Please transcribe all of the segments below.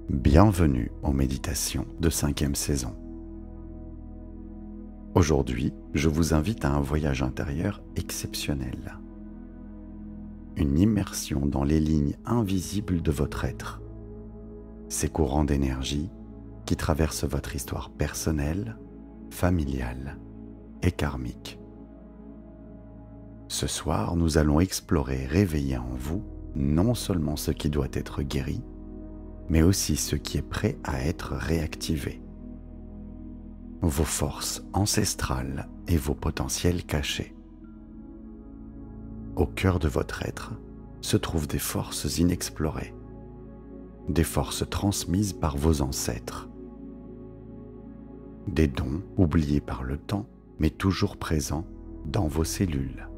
Bienvenue aux méditations de 5e saison. Aujourd'hui, je vous invite à un voyage intérieur exceptionnel. Une immersion dans les lignes invisibles de votre être. Ces courants d'énergie qui traversent votre histoire personnelle, familiale et karmique. Ce soir, nous allons explorer et réveiller en vous non seulement ce qui doit être guéri, mais aussi ce qui est prêt à être réactivé. Vos forces ancestrales et vos potentiels cachés. Au cœur de votre être se trouvent des forces inexplorées, des forces transmises par vos ancêtres, des dons oubliés par le temps, mais toujours présents dans vos cellules,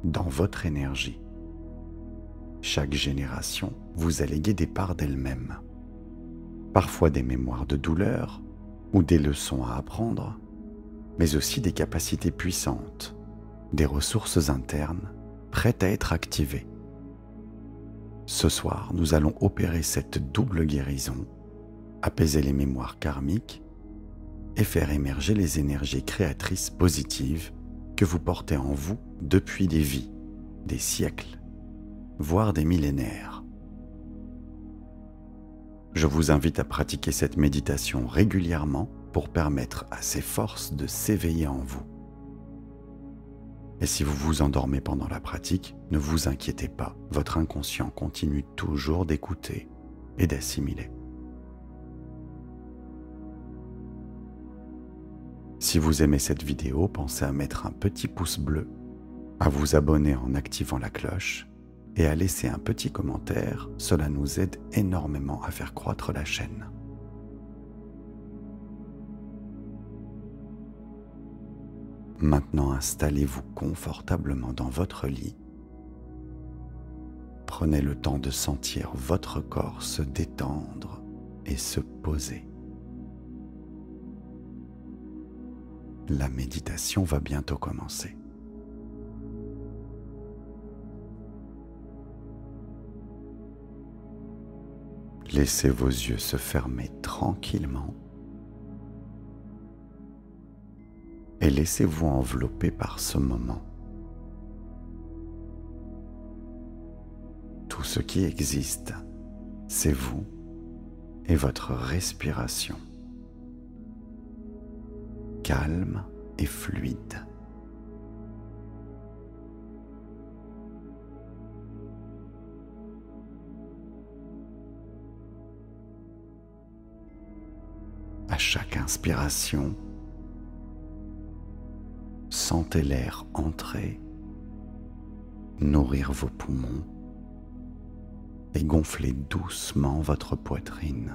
dans votre énergie. Chaque génération vous a légué des parts d'elle-même, parfois des mémoires de douleur ou des leçons à apprendre, mais aussi des capacités puissantes, des ressources internes prêtes à être activées. Ce soir, nous allons opérer cette double guérison, apaiser les mémoires karmiques et faire émerger les énergies créatrices positives que vous portez en vous depuis des vies, des siècles, voire des millénaires. Je vous invite à pratiquer cette méditation régulièrement pour permettre à ces forces de s'éveiller en vous. Et si vous vous endormez pendant la pratique, ne vous inquiétez pas, votre inconscient continue toujours d'écouter et d'assimiler. Si vous aimez cette vidéo, pensez à mettre un petit pouce bleu, à vous abonner en activant la cloche et à laisser un petit commentaire, cela nous aide énormément à faire croître la chaîne. Maintenant, installez-vous confortablement dans votre lit. Prenez le temps de sentir votre corps se détendre et se poser. La méditation va bientôt commencer. Laissez vos yeux se fermer tranquillement et laissez-vous envelopper par ce moment. Tout ce qui existe, c'est vous et votre respiration. Calme et fluide. À chaque inspiration, sentez l'air entrer, nourrir vos poumons et gonfler doucement votre poitrine.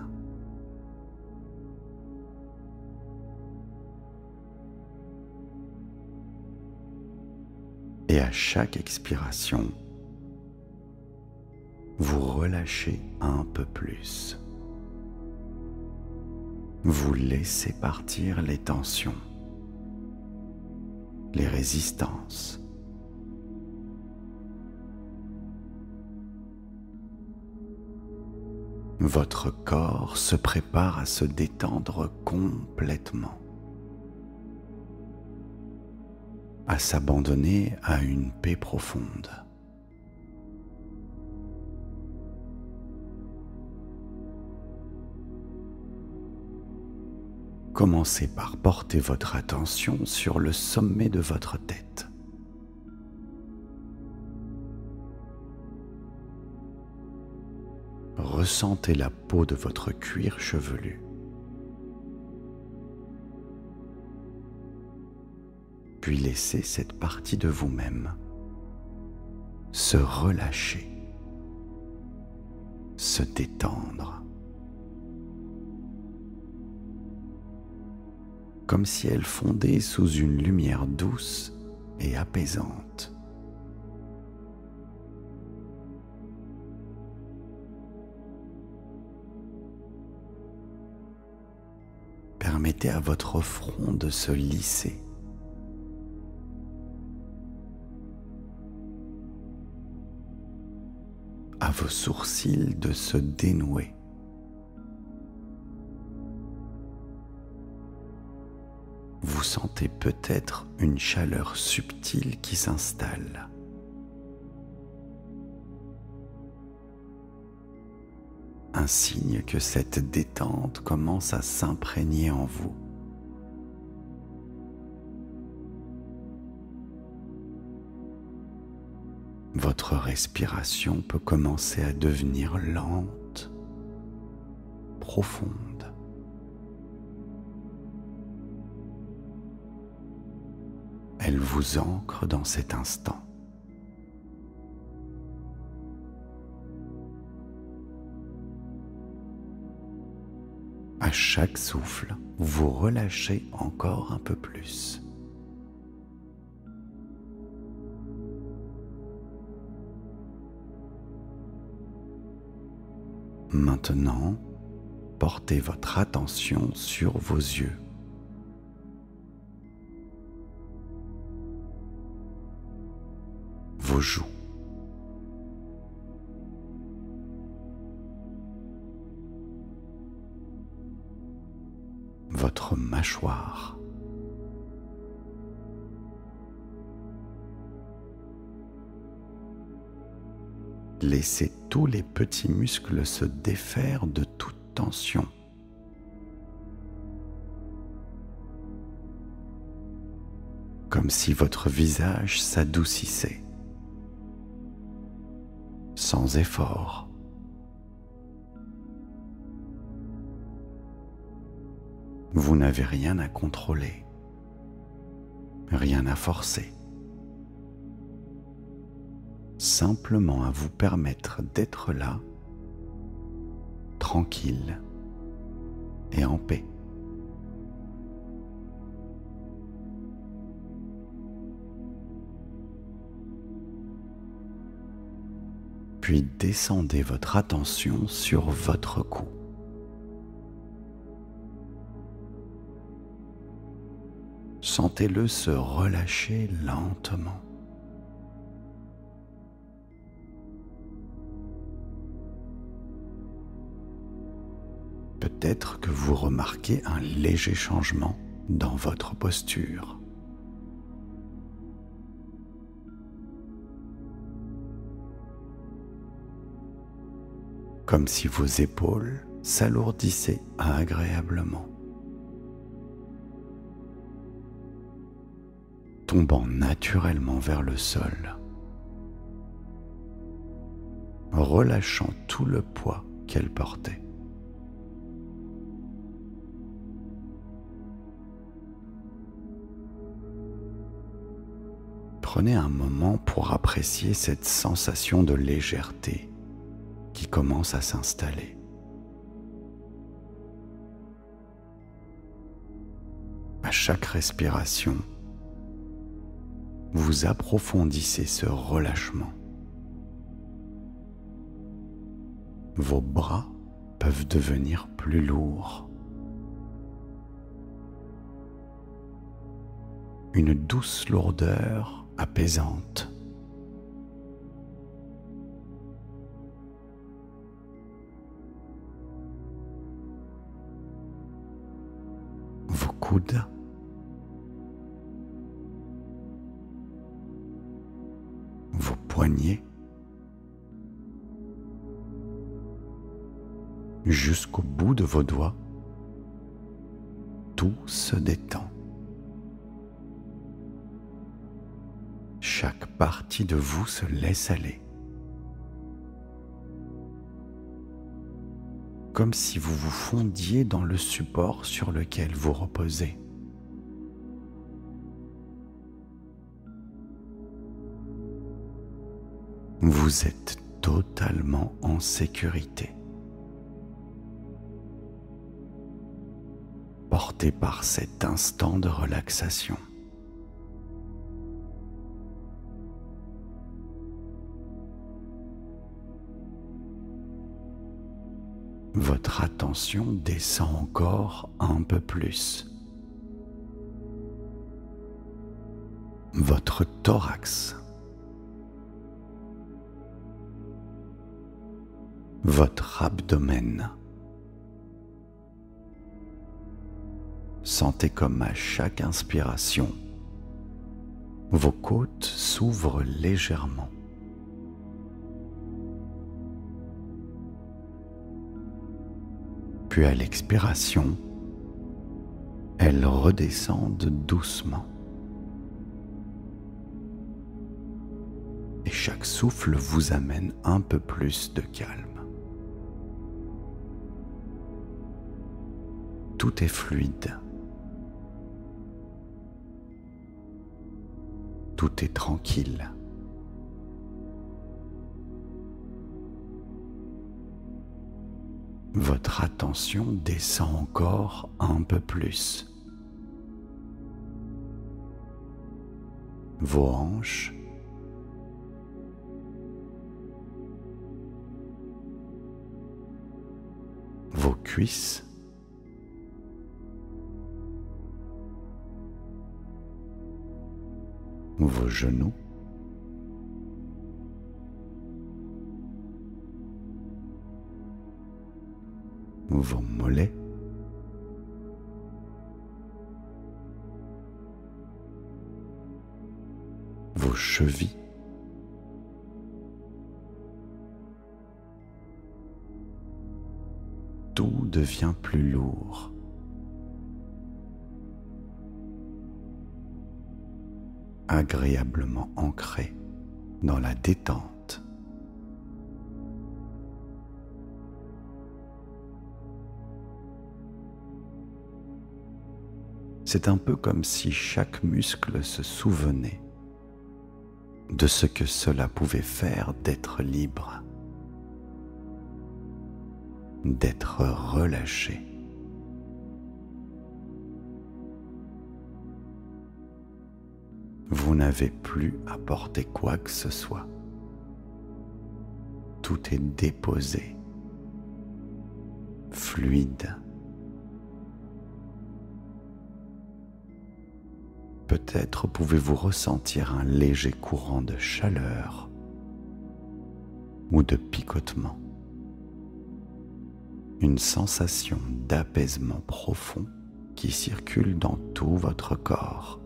Et à chaque expiration, vous relâchez un peu plus. Vous laissez partir les tensions, les résistances. Votre corps se prépare à se détendre complètement, à s'abandonner à une paix profonde. Commencez par porter votre attention sur le sommet de votre tête. Ressentez la peau de votre cuir chevelu. Puis laissez cette partie de vous-même se relâcher, se détendre, comme si elle fondait sous une lumière douce et apaisante. Permettez à votre front de se lisser. À vos sourcils de se dénouer. vous sentez peut-être une chaleur subtile qui s'installe. Un signe que cette détente commence à s'imprégner en vous. Votre respiration peut commencer à devenir lente, profonde. Elle vous ancre dans cet instant. À chaque souffle, vous relâchez encore un peu plus. Maintenant, portez votre attention sur vos yeux. Vos joues. Votre mâchoire. Laissez tous les petits muscles se défaire de toute tension. Comme si votre visage s'adoucissait, sans effort. Vous n'avez rien à contrôler, rien à forcer. Simplement à vous permettre d'être là, tranquille et en paix. Puis descendez votre attention sur votre cou. Sentez-le se relâcher lentement. Peut-être que vous remarquez un léger changement dans votre posture. Comme si vos épaules s'alourdissaient agréablement, tombant naturellement vers le sol, relâchant tout le poids qu'elle portait. Prenez un moment pour apprécier cette sensation de légèreté qui commence à s'installer. À chaque respiration, vous approfondissez ce relâchement. Vos bras peuvent devenir plus lourds. Une douce lourdeur apaisante. Vos coudes, vos poignets, jusqu'au bout de vos doigts, tout se détend. Chaque partie de vous se laisse aller, comme si vous vous fondiez dans le support sur lequel vous reposez. Vous êtes totalement en sécurité, porté par cet instant de relaxation. Votre attention descend encore un peu plus. Votre thorax, votre abdomen Ressentez comme à chaque inspiration, vos côtes s'ouvrent légèrement. Puis à l'expiration, elles redescendent doucement. Et chaque souffle vous amène un peu plus de calme. Tout est fluide. Tout est tranquille. Votre attention descend encore un peu plus. Vos hanches, vos cuisses, vos genoux, vos mollets, vos chevilles, tout devient plus lourd. Agréablement ancré dans la détente. C'est un peu comme si chaque muscle se souvenait de ce que cela pouvait faire d'être libre, d'être relâché. Vous n'avez plus à porter quoi que ce soit. Tout est déposé, fluide. Peut-être pouvez-vous ressentir un léger courant de chaleur ou de picotement, une sensation d'apaisement profond qui circule dans tout votre corps.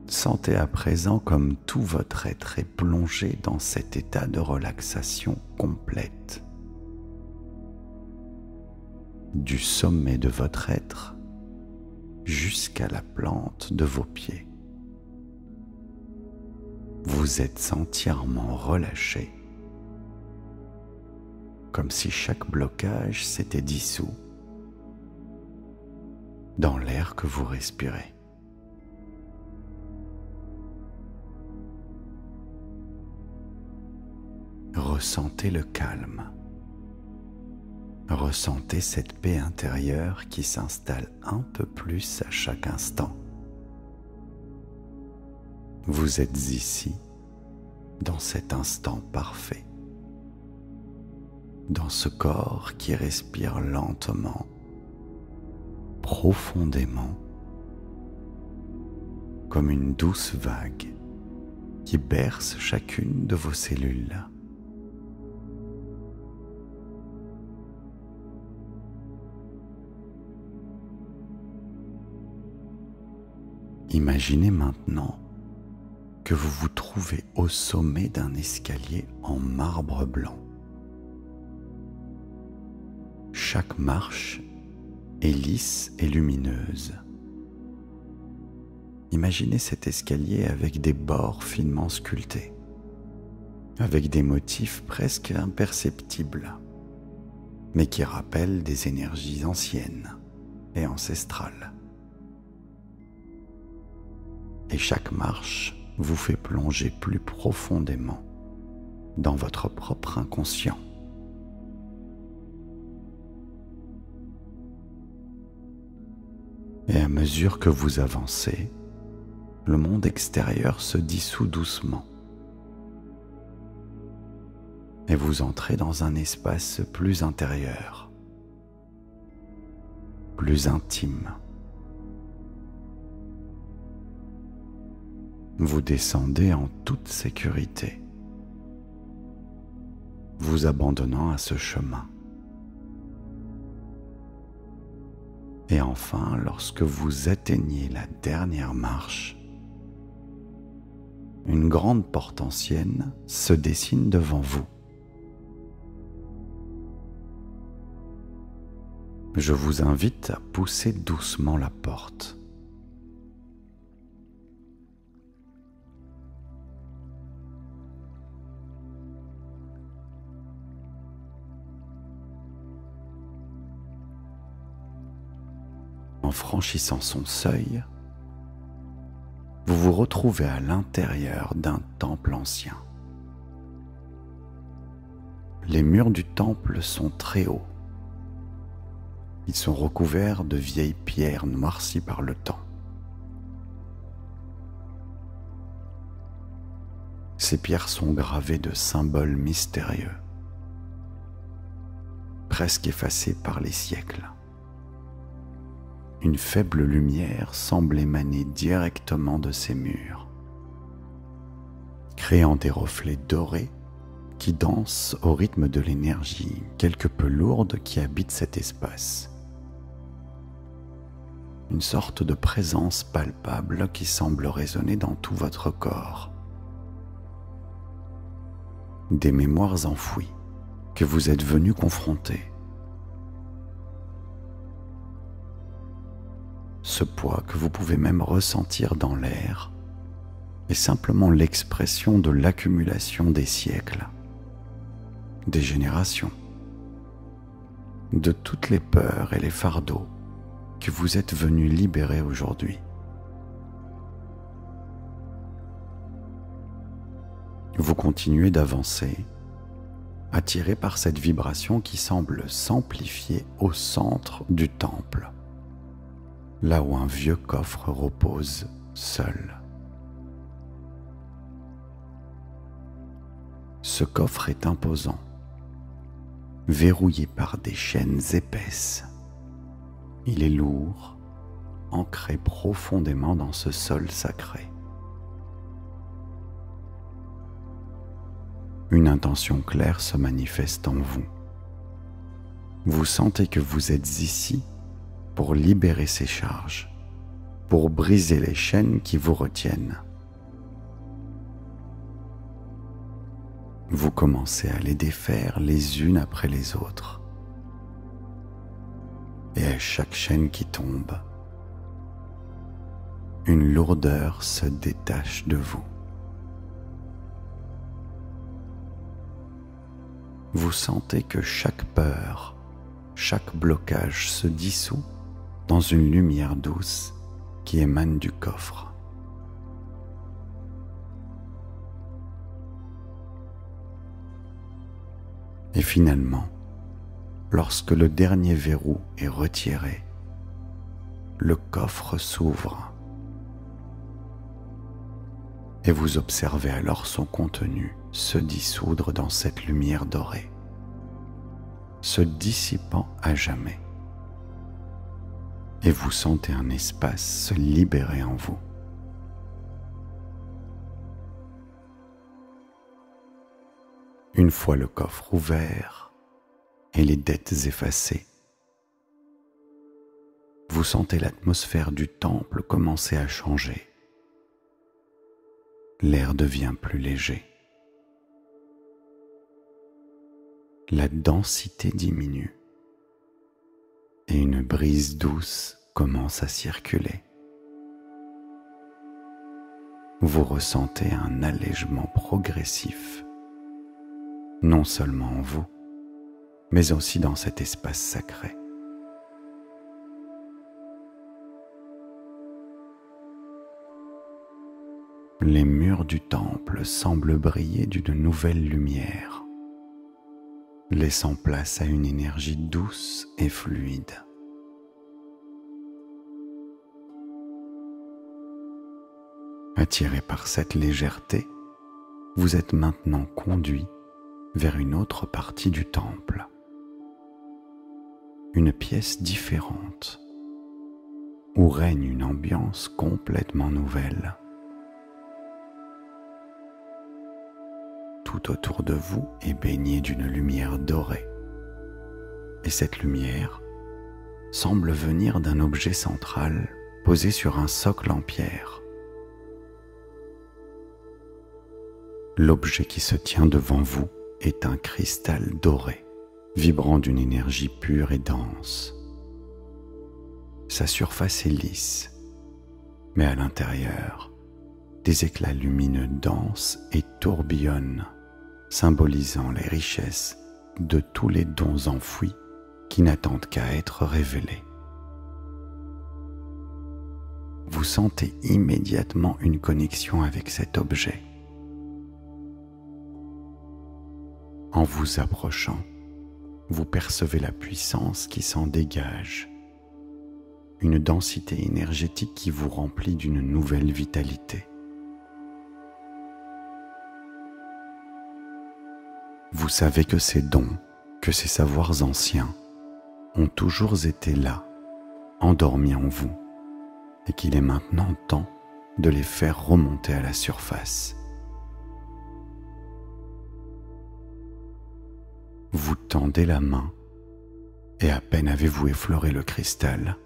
Sentez à présent comme tout votre être est plongé dans cet état de relaxation complète. Du sommet de votre être jusqu'à la plante de vos pieds. Vous êtes entièrement relâché, comme si chaque blocage s'était dissous dans l'air que vous respirez. Ressentez le calme. Ressentez cette paix intérieure qui s'installe un peu plus à chaque instant. Vous êtes ici, dans cet instant parfait, dans ce corps qui respire lentement, profondément, comme une douce vague qui berce chacune de vos cellules. Imaginez maintenant que vous vous trouvez au sommet d'un escalier en marbre blanc. Chaque marche est lisse et lumineuse. Imaginez cet escalier avec des bords finement sculptés, avec des motifs presque imperceptibles, mais qui rappellent des énergies anciennes et ancestrales. Et chaque marche vous fait plonger plus profondément dans votre propre inconscient. Et à mesure que vous avancez, le monde extérieur se dissout doucement. Et vous entrez dans un espace plus intérieur, plus intime. Vous descendez en toute sécurité. vous abandonnant à ce chemin. Et enfin, lorsque vous atteignez la dernière marche, une grande porte ancienne se dessine devant vous. Je vous invite à pousser doucement la porte. En franchissant son seuil, vous vous retrouvez à l'intérieur d'un temple ancien. Les murs du temple sont très hauts. Ils sont recouverts de vieilles pierres noircies par le temps. Ces pierres sont gravées de symboles mystérieux, presque effacés par les siècles. Une faible lumière semble émaner directement de ces murs, créant des reflets dorés qui dansent au rythme de l'énergie quelque peu lourde qui habite cet espace. Une sorte de présence palpable qui semble résonner dans tout votre corps. Des mémoires enfouies que vous êtes venu confronter. Ce poids que vous pouvez même ressentir dans l'air est simplement l'expression de l'accumulation des siècles, des générations, de toutes les peurs et les fardeaux que vous êtes venu libérer aujourd'hui. Vous continuez d'avancer, attiré par cette vibration qui semble s'amplifier au centre du temple, là où un vieux coffre repose seul. Ce coffre est imposant, verrouillé par des chaînes épaisses. Il est lourd, ancré profondément dans ce sol sacré. Une intention claire se manifeste en vous. Vous sentez que vous êtes ici pour libérer ces charges, pour briser les chaînes qui vous retiennent. Vous commencez à les défaire les unes après les autres. Et à chaque chaîne qui tombe, une lourdeur se détache de vous. Vous sentez que chaque peur, chaque blocage se dissout dans une lumière douce qui émane du coffre. Et finalement, lorsque le dernier verrou est retiré, le coffre s'ouvre et vous observez alors son contenu se dissoudre dans cette lumière dorée, se dissipant à jamais. Et vous sentez un espace se libérer en vous. Une fois le coffre ouvert, et les dettes effacées, vous sentez l'atmosphère du temple commencer à changer. L'air devient plus léger. La densité diminue et une brise douce commence à circuler. Vous ressentez un allègement progressif, non seulement en vous, mais aussi dans cet espace sacré. Les murs du temple semblent briller d'une nouvelle lumière, laissant place à une énergie douce et fluide. Attiré par cette légèreté, vous êtes maintenant conduit vers une autre partie du temple. Une pièce différente, où règne une ambiance complètement nouvelle. tout autour de vous est baigné d'une lumière dorée. Et cette lumière semble venir d'un objet central posé sur un socle en pierre. L'objet qui se tient devant vous est un cristal doré, vibrant d'une énergie pure et dense. Sa surface est lisse, mais à l'intérieur, des éclats lumineux dansent et tourbillonnent, symbolisant les richesses de tous les dons enfouis qui n'attendent qu'à être révélés. Vous sentez immédiatement une connexion avec cet objet. En vous approchant, vous percevez la puissance qui s'en dégage, une densité énergétique qui vous remplit d'une nouvelle vitalité. Vous savez que ces dons, que ces savoirs anciens ont toujours été là, endormis en vous, et qu'il est maintenant temps de les faire remonter à la surface. Vous tendez la main et à peine avez-vous effleuré le cristal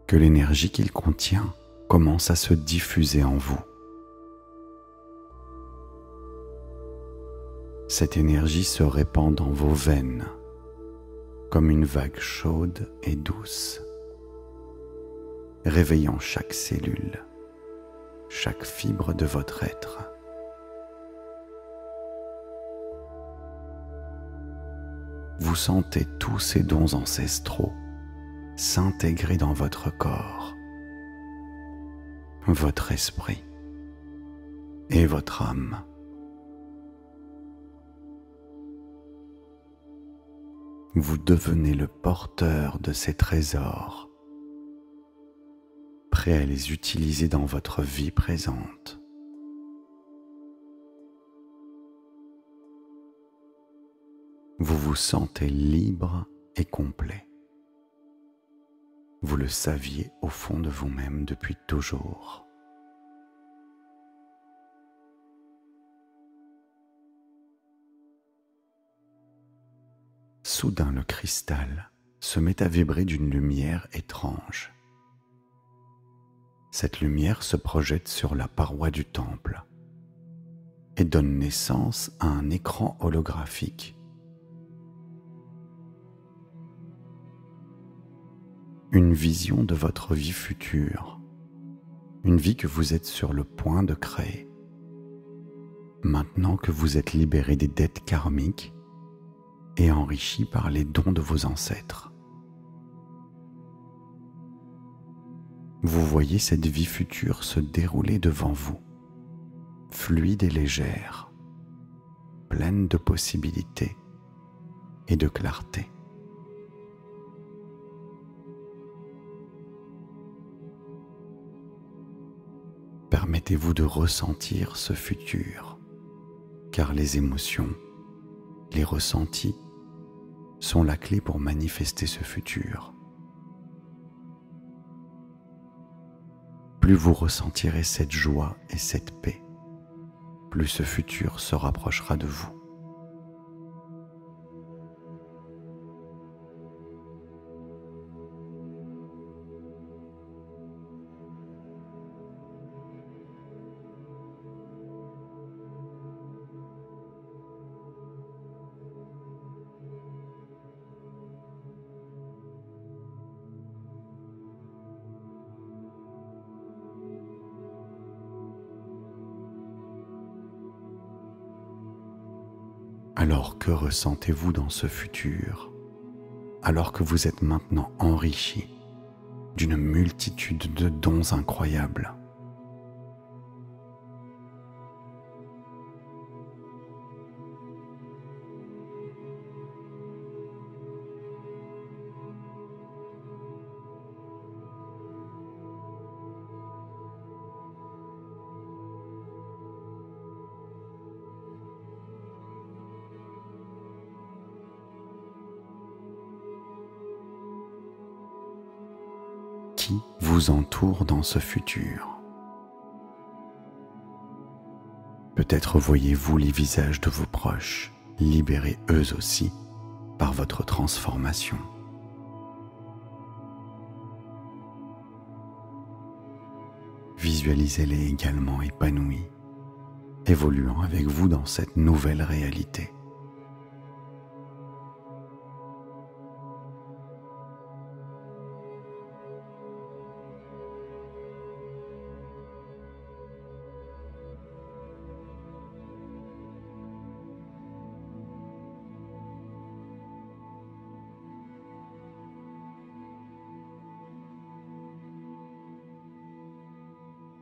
que l'énergie qu'il contient commence à se diffuser en vous. Cette énergie se répand dans vos veines comme une vague chaude et douce, réveillant chaque cellule, chaque fibre de votre être. Vous sentez tous ces dons ancestraux s'intégrer dans votre corps, votre esprit et votre âme. Vous devenez le porteur de ces trésors, prêt à les utiliser dans votre vie présente. Vous vous sentez libre et complet. Vous le saviez au fond de vous-même depuis toujours. Soudain, le cristal se met à vibrer d'une lumière étrange. Cette lumière se projette sur la paroi du temple et donne naissance à un écran holographique. Une vision de votre vie future, une vie que vous êtes sur le point de créer. Maintenant que vous êtes libéré des dettes karmiques et enrichi par les dons de vos ancêtres. Vous voyez cette vie future se dérouler devant vous, fluide et légère, pleine de possibilités et de clarté. Permettez-vous de ressentir ce futur, car les émotions, les ressentis sont la clé pour manifester ce futur. Plus vous ressentirez cette joie et cette paix, plus ce futur se rapprochera de vous. Alors que ressentez-vous dans ce futur, alors que vous êtes maintenant enrichi d'une multitude de dons incroyables? Qui vous entoure dans ce futur? Peut-être voyez-vous les visages de vos proches libérés eux aussi par votre transformation. Visualisez-les également épanouis, évoluant avec vous dans cette nouvelle réalité.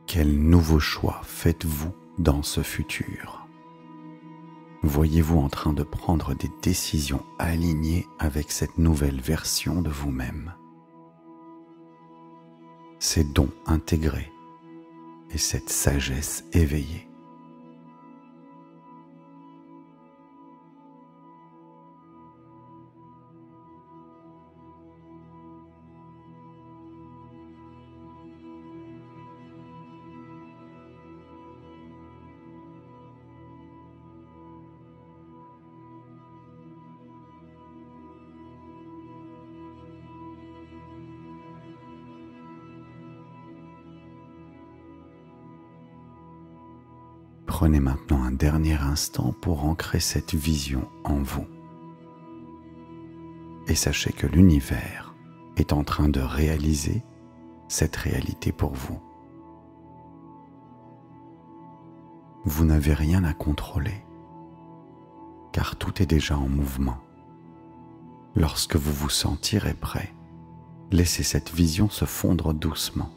Quel nouveau choix faites-vous dans ce futur? Voyez-vous en train de prendre des décisions alignées avec cette nouvelle version de vous-même? Ces dons intégrés et cette sagesse éveillée. Prenez maintenant un dernier instant pour ancrer cette vision en vous. Et sachez que l'univers est en train de réaliser cette réalité pour vous. Vous n'avez rien à contrôler, car tout est déjà en mouvement. Lorsque vous vous sentirez prêt, laissez cette vision se fondre doucement,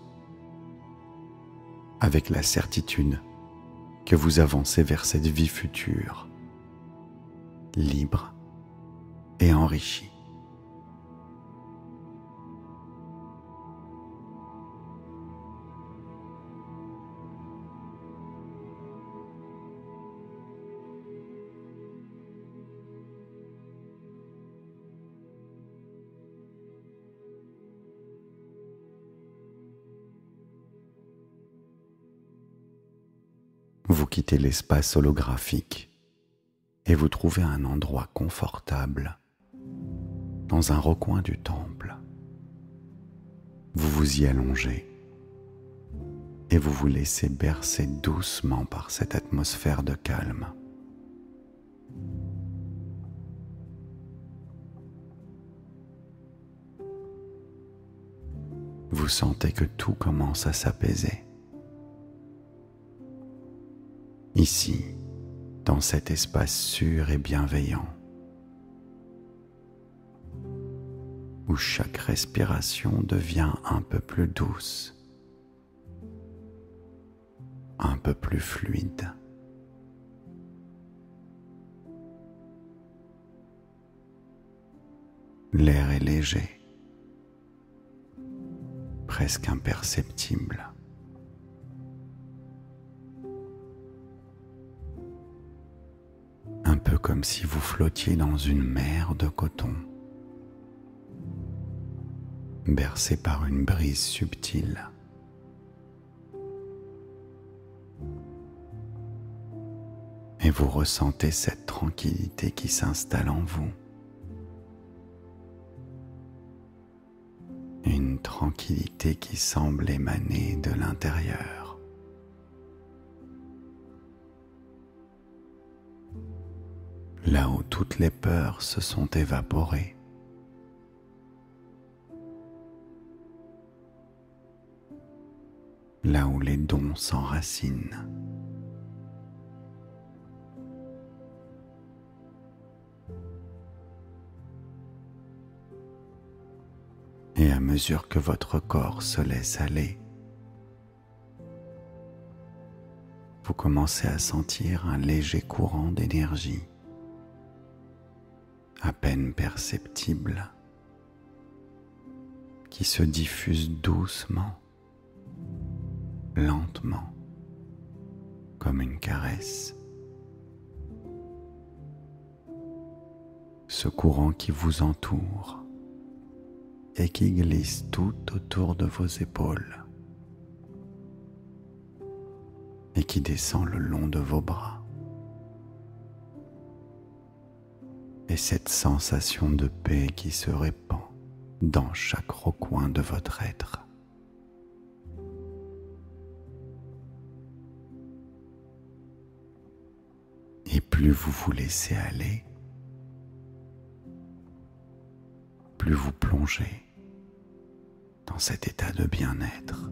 avec la certitude que vous avancez vers cette vie future, libre et enrichie. Vous quittez l'espace holographique et vous trouvez un endroit confortable dans un recoin du temple. Vous vous y allongez et vous vous laissez bercer doucement par cette atmosphère de calme. Vous sentez que tout commence à s'apaiser. Ici, dans cet espace sûr et bienveillant, où chaque respiration devient un peu plus douce, un peu plus fluide. L'air est léger, presque imperceptible. Un peu comme si vous flottiez dans une mer de coton, bercé par une brise subtile. Et vous ressentez cette tranquillité qui s'installe en vous. Une tranquillité qui semble émaner de l'intérieur. Là où toutes les peurs se sont évaporées. Là où les dons s'enracinent. Et à mesure que votre corps se laisse aller, vous commencez à sentir un léger courant d'énergie, à peine perceptible, qui se diffuse doucement, lentement, comme une caresse. Ce courant qui vous entoure et qui glisse tout autour de vos épaules. et qui descend le long de vos bras. Et cette sensation de paix qui se répand dans chaque recoin de votre être. Et plus vous vous laissez aller, plus vous plongez dans cet état de bien-être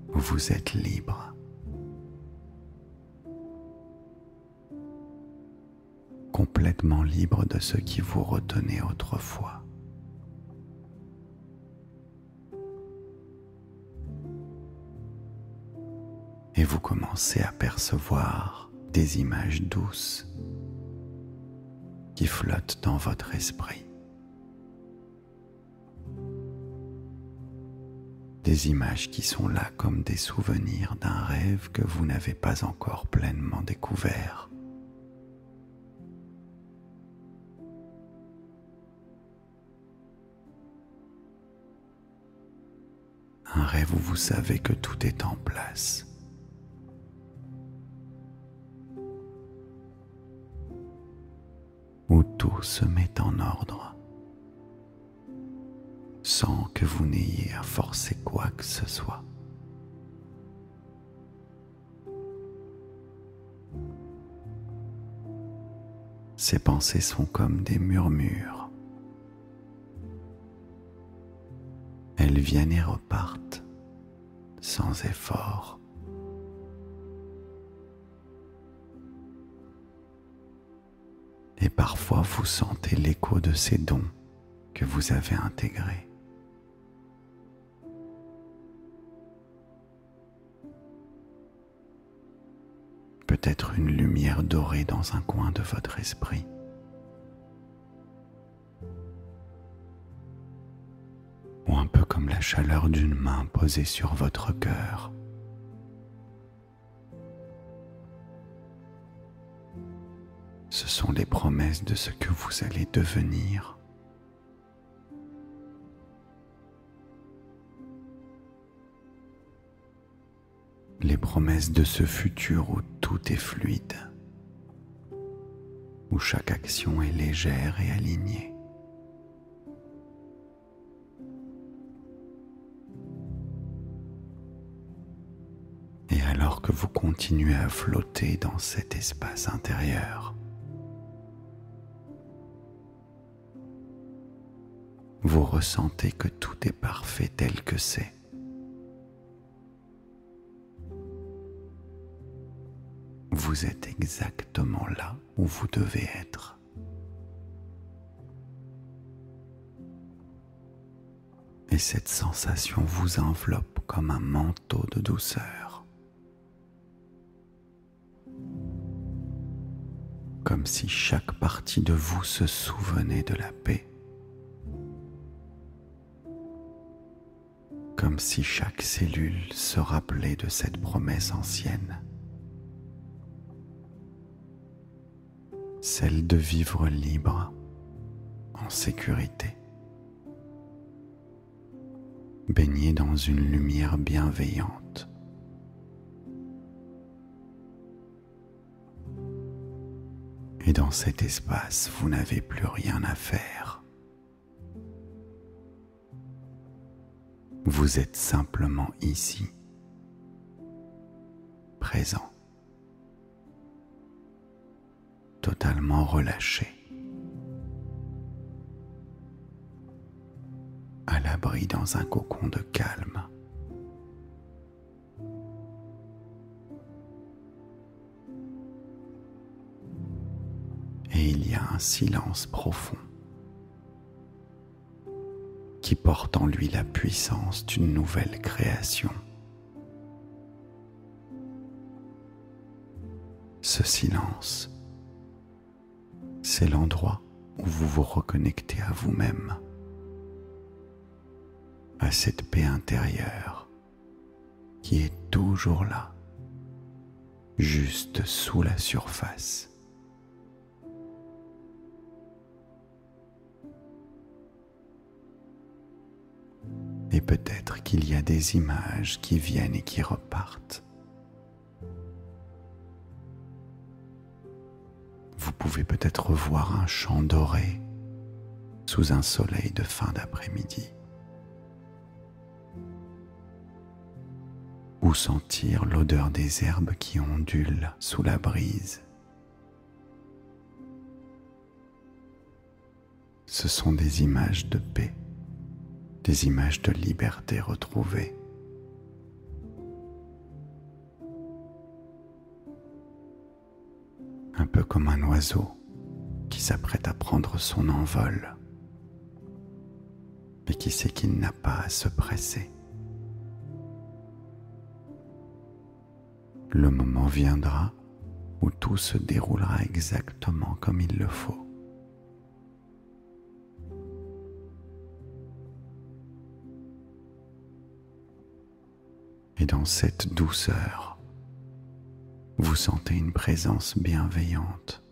où vous êtes libre, complètement libre de ce qui vous retenait autrefois. Et vous commencez à percevoir des images douces qui flottent dans votre esprit. Des images qui sont là comme des souvenirs d'un rêve que vous n'avez pas encore pleinement découvert. Un rêve où vous savez que tout est en place. Où tout se met en ordre, sans que vous n'ayez à forcer quoi que ce soit. Ces pensées sont comme des murmures. Elles viennent et repartent sans effort. Et parfois vous sentez l'écho de ces dons que vous avez intégrés. Peut-être une lumière dorée dans un coin de votre esprit. Ou un peu comme la chaleur d'une main posée sur votre cœur. Ce sont les promesses de ce que vous allez devenir. Les promesses de ce futur où tout est fluide, où chaque action est légère et alignée. Et alors que vous continuez à flotter dans cet espace intérieur, vous ressentez que tout est parfait tel que c'est. Vous êtes exactement là où vous devez être. Et cette sensation vous enveloppe comme un manteau de douceur. Comme si chaque partie de vous se souvenait de la paix. Comme si chaque cellule se rappelait de cette promesse ancienne. Celle de vivre libre, en sécurité, baigné dans une lumière bienveillante. Et dans cet espace, vous n'avez plus rien à faire. Vous êtes simplement ici, présent, totalement relâché, à l'abri dans un cocon de calme. Et il y a un silence profond qui porte en lui la puissance d'une nouvelle création. Ce silence, c'est l'endroit où vous vous reconnectez à vous-même, à cette paix intérieure qui est toujours là, juste sous la surface. Et peut-être qu'il y a des images qui viennent et qui repartent. Vous pouvez peut-être voir un champ doré sous un soleil de fin d'après-midi, ou sentir l'odeur des herbes qui ondulent sous la brise. Ce sont des images de paix, des images de liberté retrouvée. Un peu comme un oiseau qui s'apprête à prendre son envol, mais qui sait qu'il n'a pas à se presser. Le moment viendra où tout se déroulera exactement comme il le faut. Et dans cette douceur, vous sentez une présence bienveillante,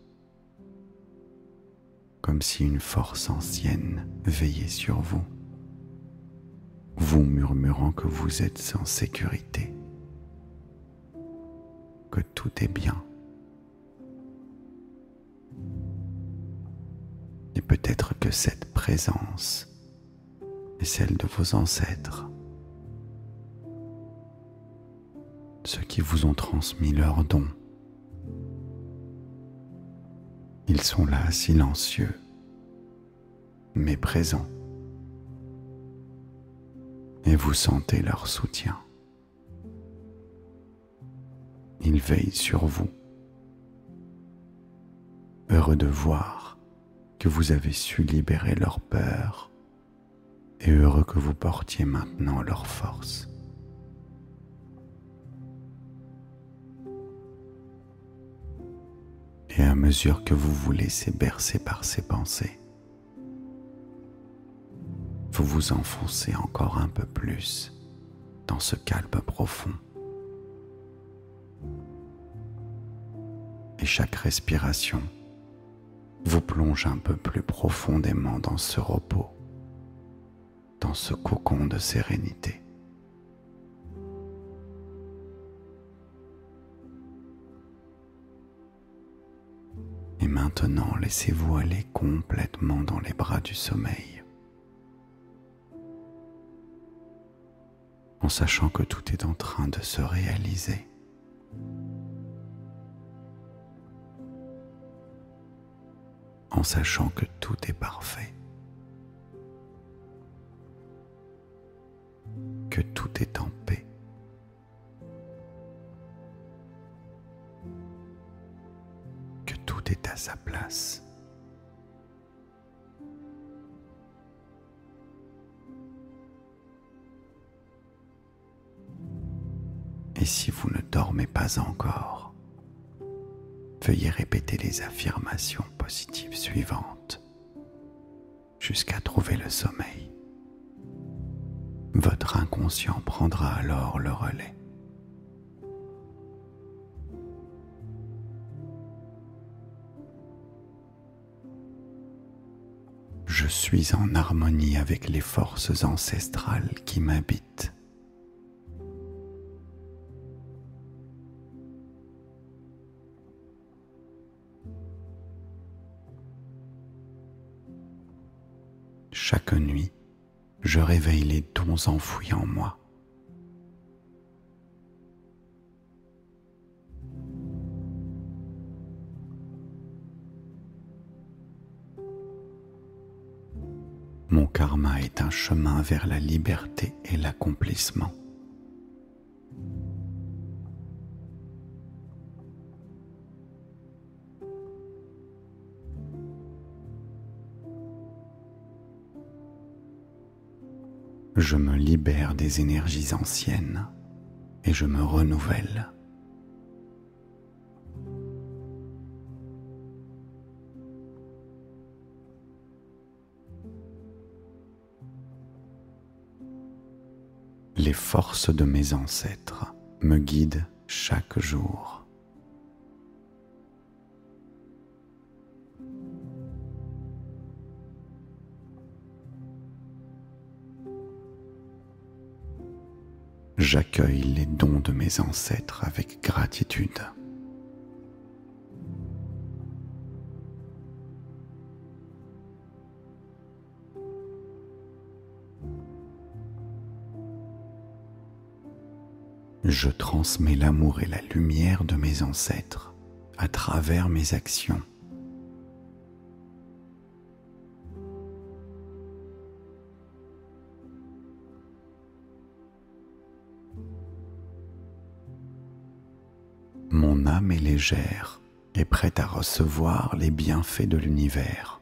comme si une force ancienne veillait sur vous, vous murmurant que vous êtes en sécurité, que tout est bien. Et peut-être que cette présence est celle de vos ancêtres, ceux qui vous ont transmis leurs dons. Ils sont là, silencieux, mais présents, et vous sentez leur soutien. Ils veillent sur vous, heureux de voir que vous avez su libérer leur peur et heureux que vous portiez maintenant leur force. Et à mesure que vous vous laissez bercer par ces pensées, vous vous enfoncez encore un peu plus dans ce calme profond. Et chaque respiration vous plonge un peu plus profondément dans ce repos, dans ce cocon de sérénité. Et maintenant, laissez-vous aller complètement dans les bras du sommeil, en sachant que tout est en train de se réaliser. En sachant que tout est parfait, que tout est en paix. Que tout est à sa place. Et si vous ne dormez pas encore, veuillez répéter les affirmations positives suivantes jusqu'à trouver le sommeil. Votre inconscient prendra alors le relais. Je suis en harmonie avec les forces ancestrales qui m'habitent. Chaque nuit, je réveille les dons enfouis en moi. Mon karma est un chemin vers la liberté et l'accomplissement. Je me libère des énergies anciennes et je me renouvelle. Les forces de mes ancêtres me guident chaque jour. J'accueille les dons de mes ancêtres avec gratitude. Je transmets l'amour et la lumière de mes ancêtres à travers mes actions. Mon âme est légère et prête à recevoir les bienfaits de l'univers.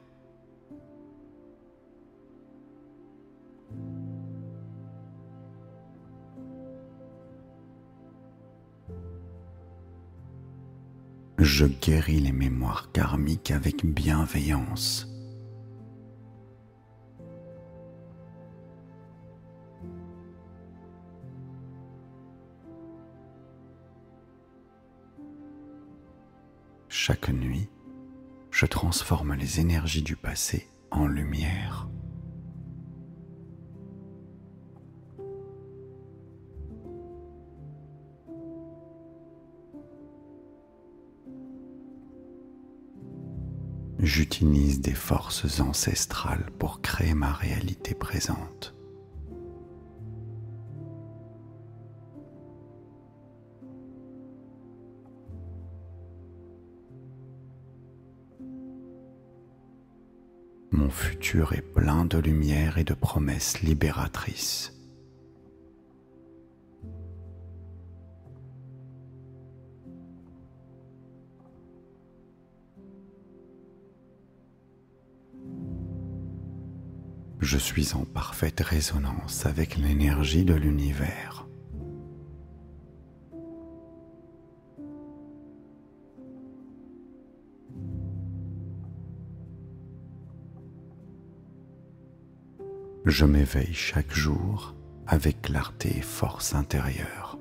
Je guéris les mémoires karmiques avec bienveillance. Chaque nuit, je transforme les énergies du passé en lumière. J'utilise des forces ancestrales pour créer ma réalité présente. Mon futur est plein de lumière et de promesses libératrices. Je suis en parfaite résonance avec l'énergie de l'univers. Je m'éveille chaque jour avec clarté et force intérieure.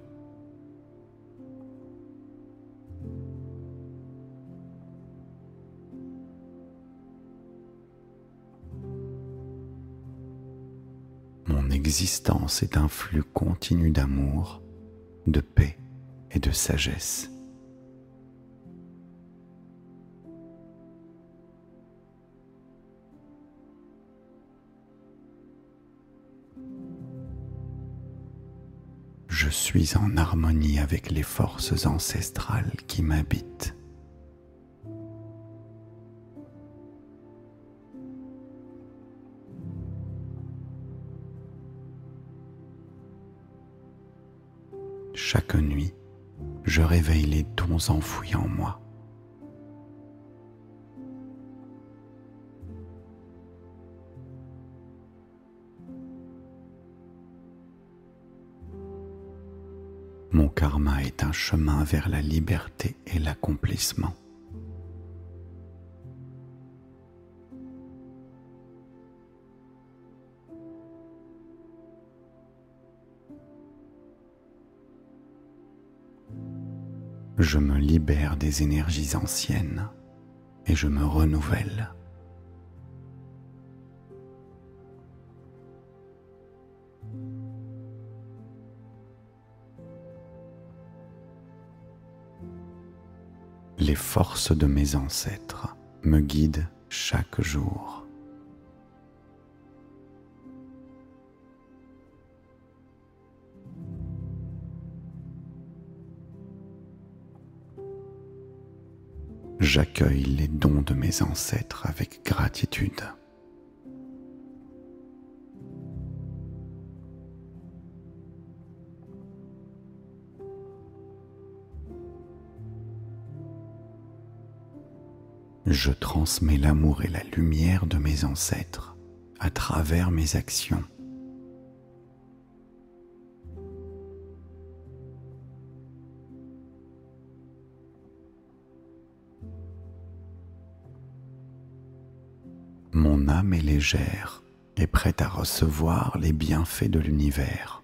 Mon existence est un flux continu d'amour, de paix et de sagesse. Je suis en harmonie avec les forces ancestrales qui m'habitent. Chaque nuit, je réveille les dons enfouis en moi. Mon karma est un chemin vers la liberté et l'accomplissement. Je me libère des énergies anciennes et je me renouvelle. Les forces de mes ancêtres me guident chaque jour. J'accueille les dons de mes ancêtres avec gratitude. Je transmets l'amour et la lumière de mes ancêtres à travers mes actions. Mon âme est légère et prête à recevoir les bienfaits de l'univers.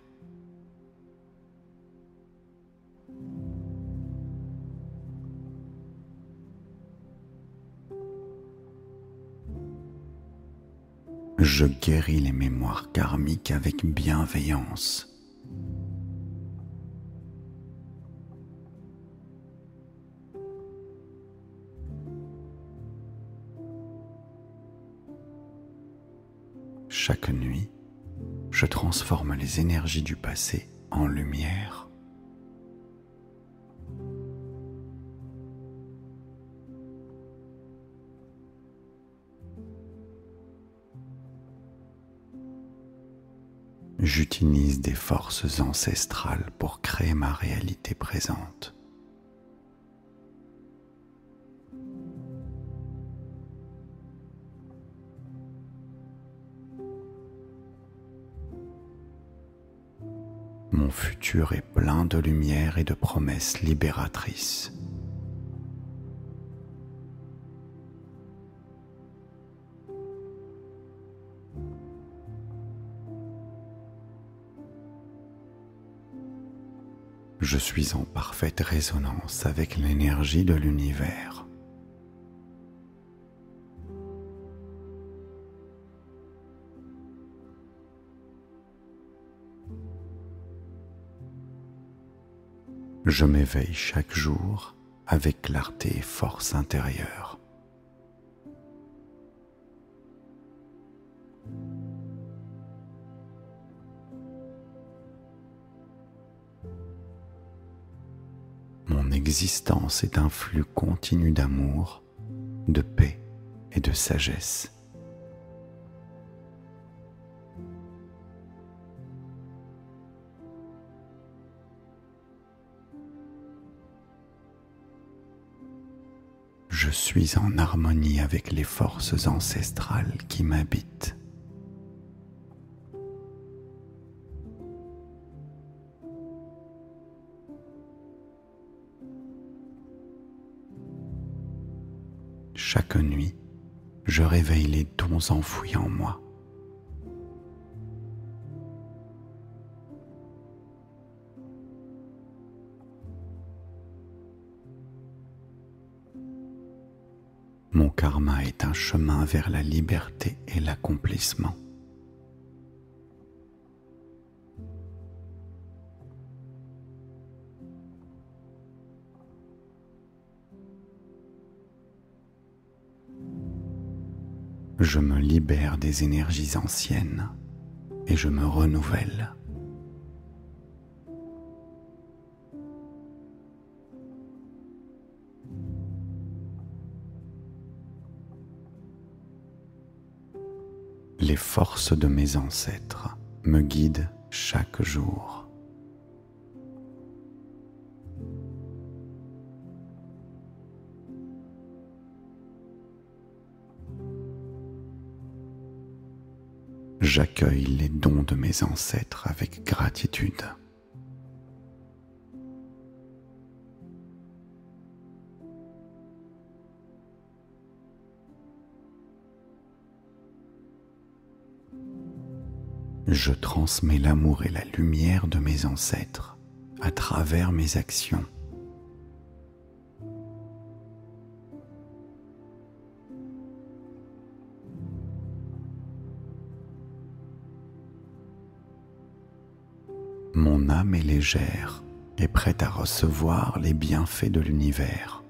Je guéris les mémoires karmiques avec bienveillance. Chaque nuit, je transforme les énergies du passé en lumière. J'utilise des forces ancestrales pour créer ma réalité présente. Mon futur est plein de lumière et de promesses libératrices. Je suis en parfaite résonance avec l'énergie de l'univers. Je m'éveille chaque jour avec clarté et force intérieure. Mon existence est un flux continu d'amour, de paix et de sagesse. Je suis en harmonie avec les forces ancestrales qui m'habitent. Chaque nuit, je réveille les dons enfouis en moi. Mon karma est un chemin vers la liberté et l'accomplissement. Je me libère des énergies anciennes et je me renouvelle. Les forces de mes ancêtres me guident chaque jour. J'accueille les dons de mes ancêtres avec gratitude. Je transmets l'amour et la lumière de mes ancêtres à travers mes actions. Mon âme est légère et prête à recevoir les bienfaits de l'univers.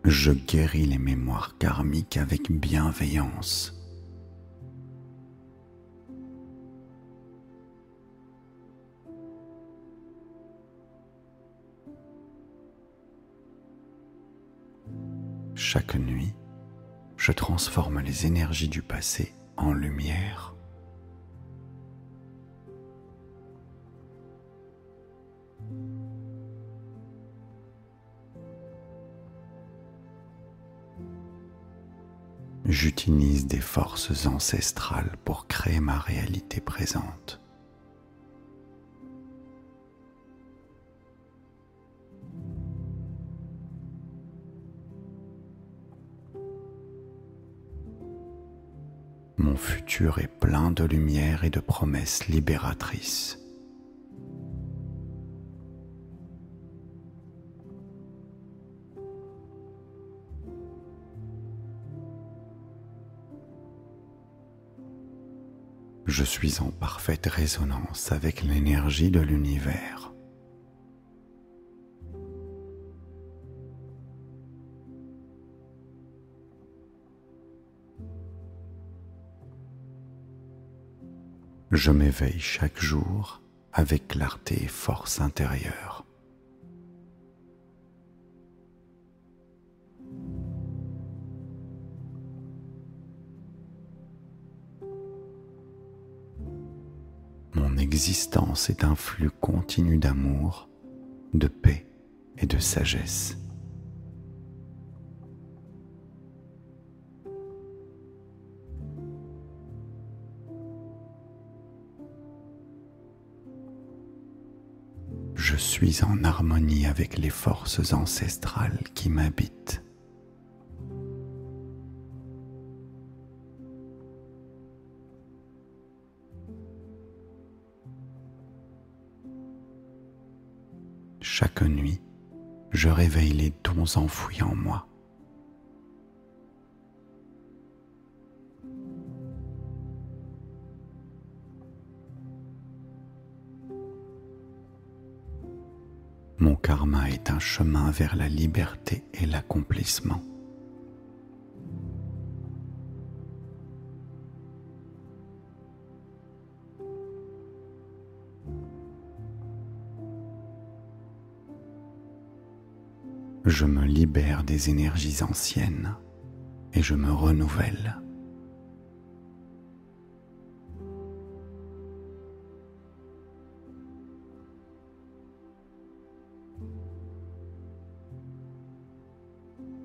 Je guéris les mémoires karmiques avec bienveillance. Chaque nuit, je transforme les énergies du passé en lumière. J'utilise des forces ancestrales pour créer ma réalité présente. Mon futur est plein de lumière et de promesses libératrices. Je suis en parfaite résonance avec l'énergie de l'univers. Je m'éveille chaque jour avec clarté et force intérieure. Mon existence est un flux continu d'amour, de paix et de sagesse. Je suis en harmonie avec les forces ancestrales qui m'habitent. Chaque nuit, je réveille les dons enfouis en moi. Mon karma est un chemin vers la liberté et l'accomplissement. Je me libère des énergies anciennes et je me renouvelle.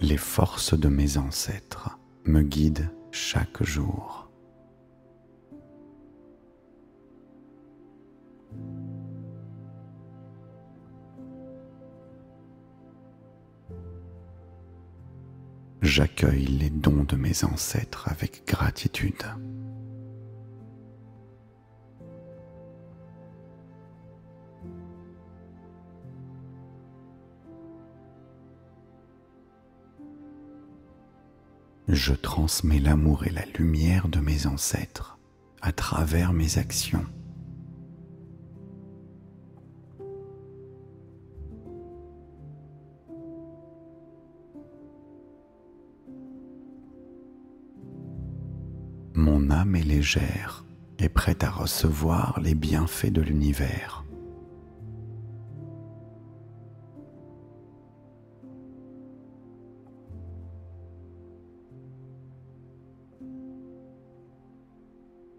Les forces de mes ancêtres me guident chaque jour. J'accueille les dons de mes ancêtres avec gratitude. Je transmets l'amour et la lumière de mes ancêtres à travers mes actions. Mon âme est légère et prête à recevoir les bienfaits de l'univers.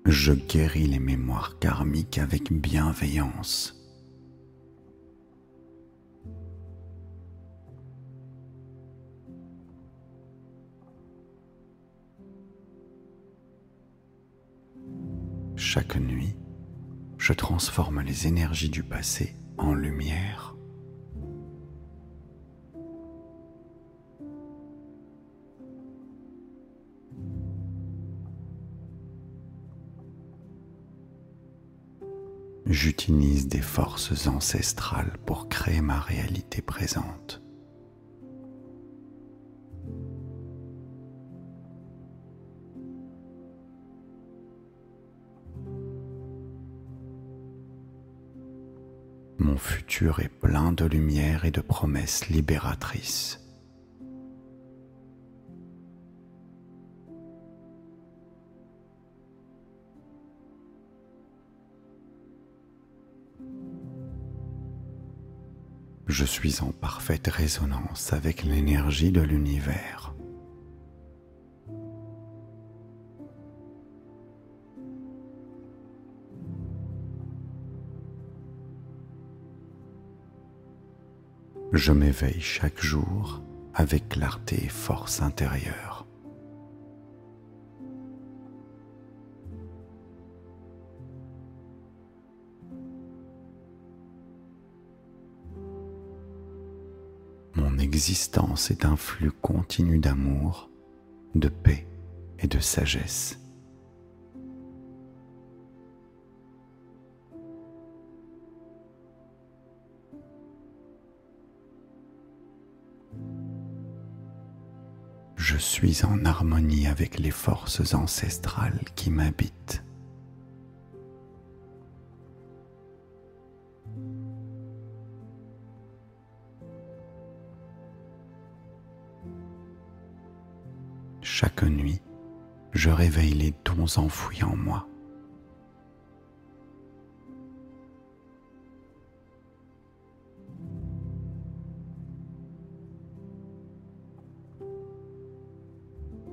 Je guéris les mémoires karmiques avec bienveillance. Chaque nuit, je transforme les énergies du passé en lumière. J'utilise des forces ancestrales pour créer ma réalité présente. Mon futur est plein de lumière et de promesses libératrices. Je suis en parfaite résonance avec l'énergie de l'univers. Je m'éveille chaque jour avec clarté et force intérieure. Mon existence est un flux continu d'amour, de paix et de sagesse. Je suis en harmonie avec les forces ancestrales qui m'habitent. Chaque nuit, je réveille les dons enfouis en moi.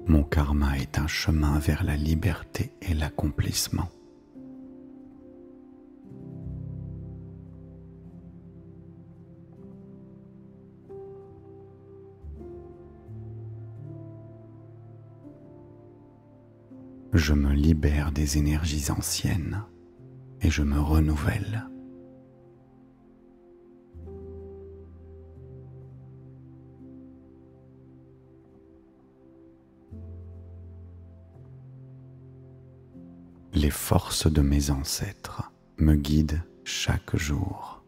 Mon karma est un chemin vers la liberté et l'accomplissement. Je me libère des énergies anciennes et je me renouvelle. Les forces de mes ancêtres me guident chaque jour.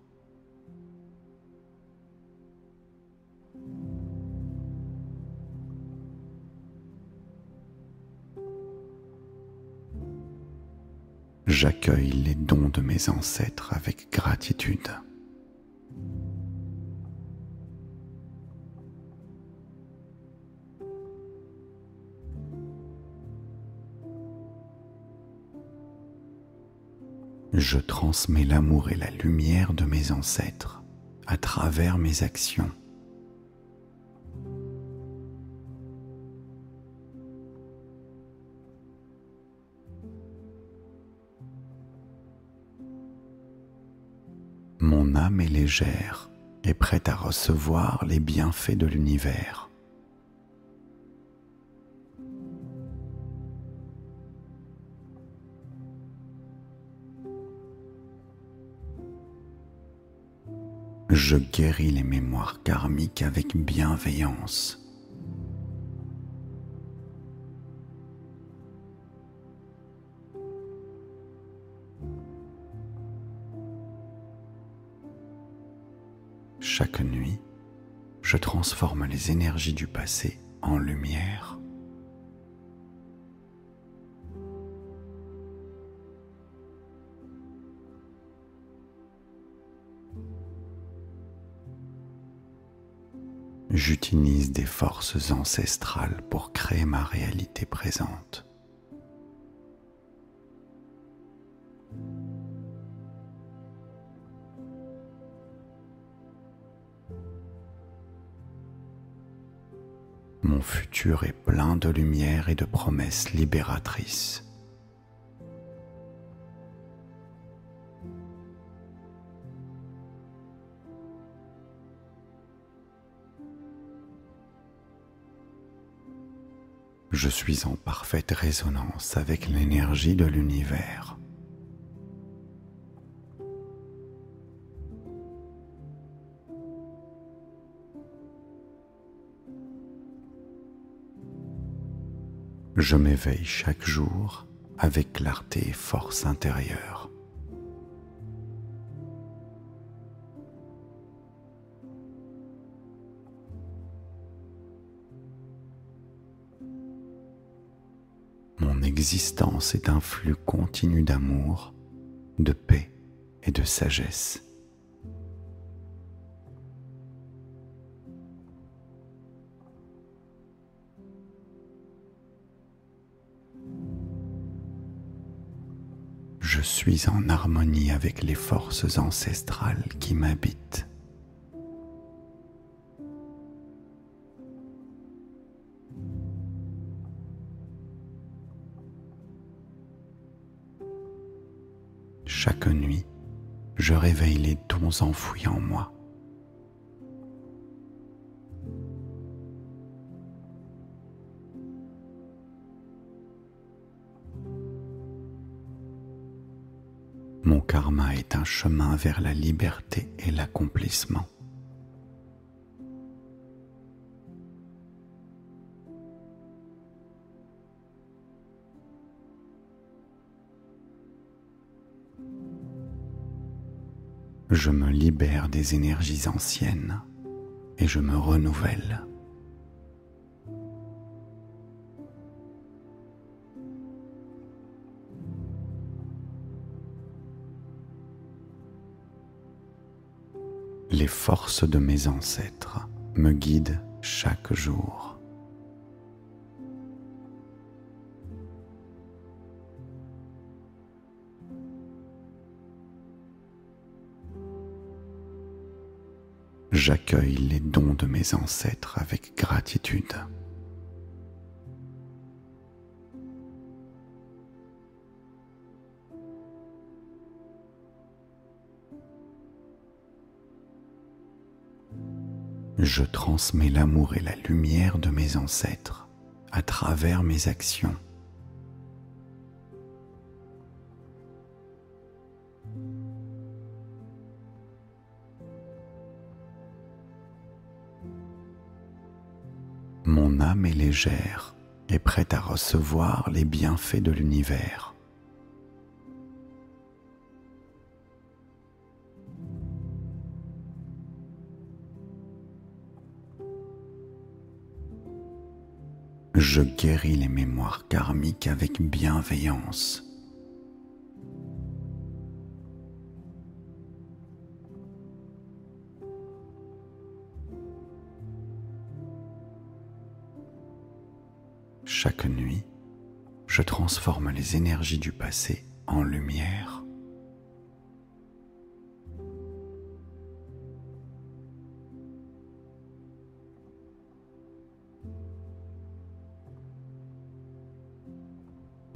J'accueille les dons de mes ancêtres avec gratitude. Je transmets l'amour et la lumière de mes ancêtres à travers mes actions. Mon âme est légère et prête à recevoir les bienfaits de l'univers. Je guéris les mémoires karmiques avec bienveillance. Chaque nuit, je transforme les énergies du passé en lumière. J'utilise des forces ancestrales pour créer ma réalité présente. Mon futur est plein de lumière et de promesses libératrices. Je suis en parfaite résonance avec l'énergie de l'univers. Je m'éveille chaque jour avec clarté et force intérieure. Mon existence est un flux continu d'amour, de paix et de sagesse. Je suis en harmonie avec les forces ancestrales qui m'habitent. Chaque nuit, je réveille les dons enfouis en moi. Mon karma est un chemin vers la liberté et l'accomplissement. Je me libère des énergies anciennes et je me renouvelle. Les forces de mes ancêtres me guident chaque jour. J'accueille les dons de mes ancêtres avec gratitude. Je transmets l'amour et la lumière de mes ancêtres à travers mes actions. Mon âme est légère et prête à recevoir les bienfaits de l'univers. Je guéris les mémoires karmiques avec bienveillance. Chaque nuit, je transforme les énergies du passé en lumière.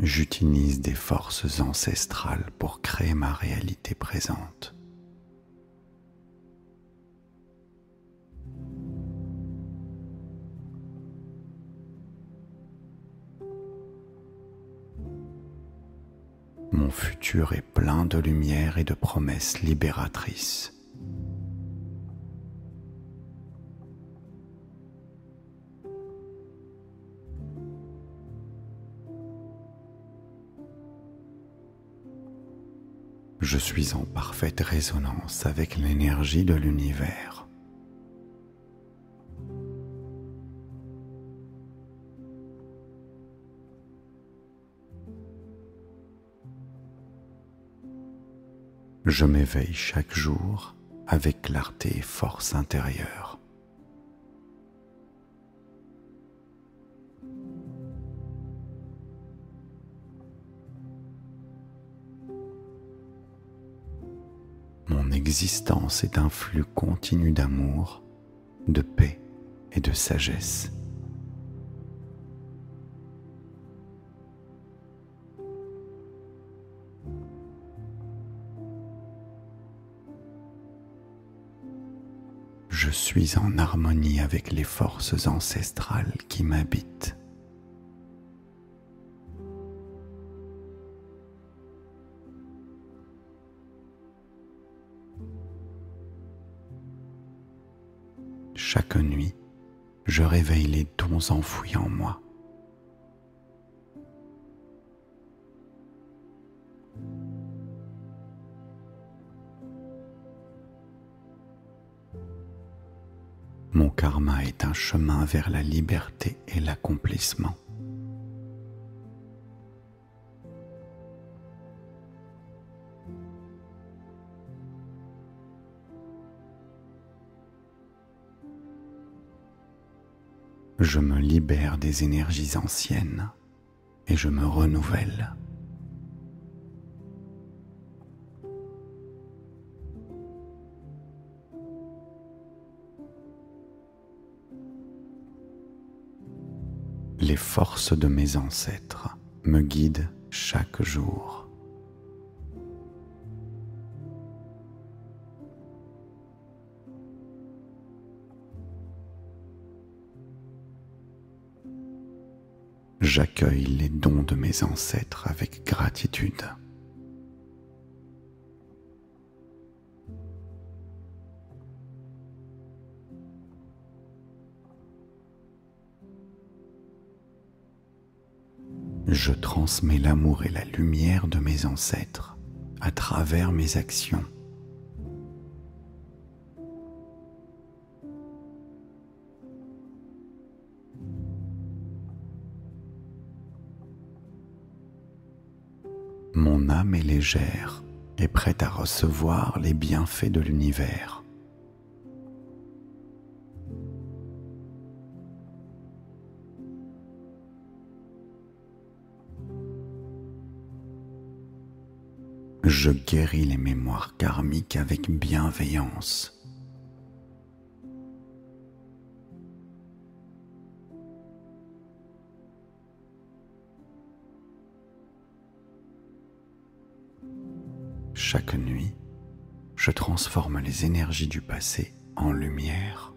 J'utilise des forces ancestrales pour créer ma réalité présente. Mon futur est plein de lumière et de promesses libératrices. Je suis en parfaite résonance avec l'énergie de l'univers. Je m'éveille chaque jour avec clarté et force intérieure. Mon existence est un flux continu d'amour, de paix et de sagesse. Je suis en harmonie avec les forces ancestrales qui m'habitent. Chaque nuit, je réveille les dons enfouis en moi. Mon karma est un chemin vers la liberté et l'accomplissement. Je me libère des énergies anciennes et je me renouvelle. Les forces de mes ancêtres me guident chaque jour. J'accueille les dons de mes ancêtres avec gratitude. Je transmets l'amour et la lumière de mes ancêtres à travers mes actions. Mon âme est légère et prête à recevoir les bienfaits de l'univers. Je guéris les mémoires karmiques avec bienveillance. Chaque nuit, je transforme les énergies du passé en lumière.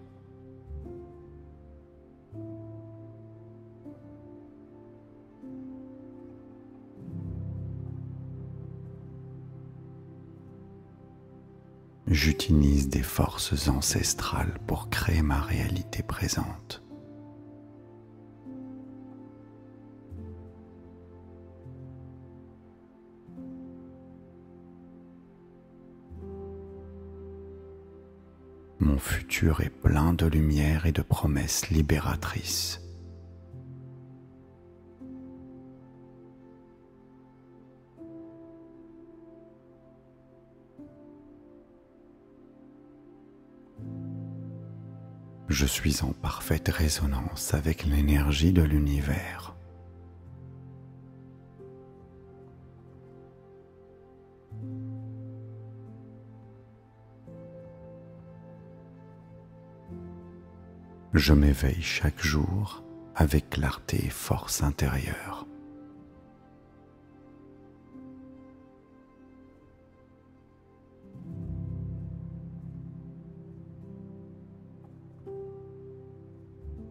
J'utilise des forces ancestrales pour créer ma réalité présente. Mon futur est plein de lumière et de promesses libératrices. Je suis en parfaite résonance avec l'énergie de l'univers. Je m'éveille chaque jour avec clarté et force intérieure.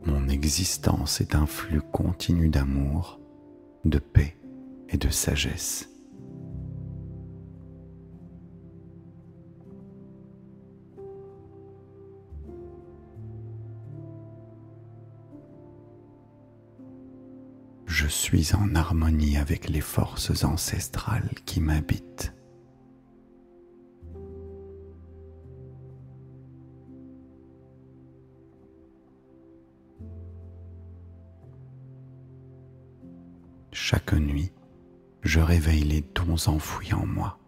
Mon existence est un flux continu d'amour, de paix et de sagesse. Je suis en harmonie avec les forces ancestrales qui m'habitent. Chaque nuit, je réveille les dons enfouis en moi.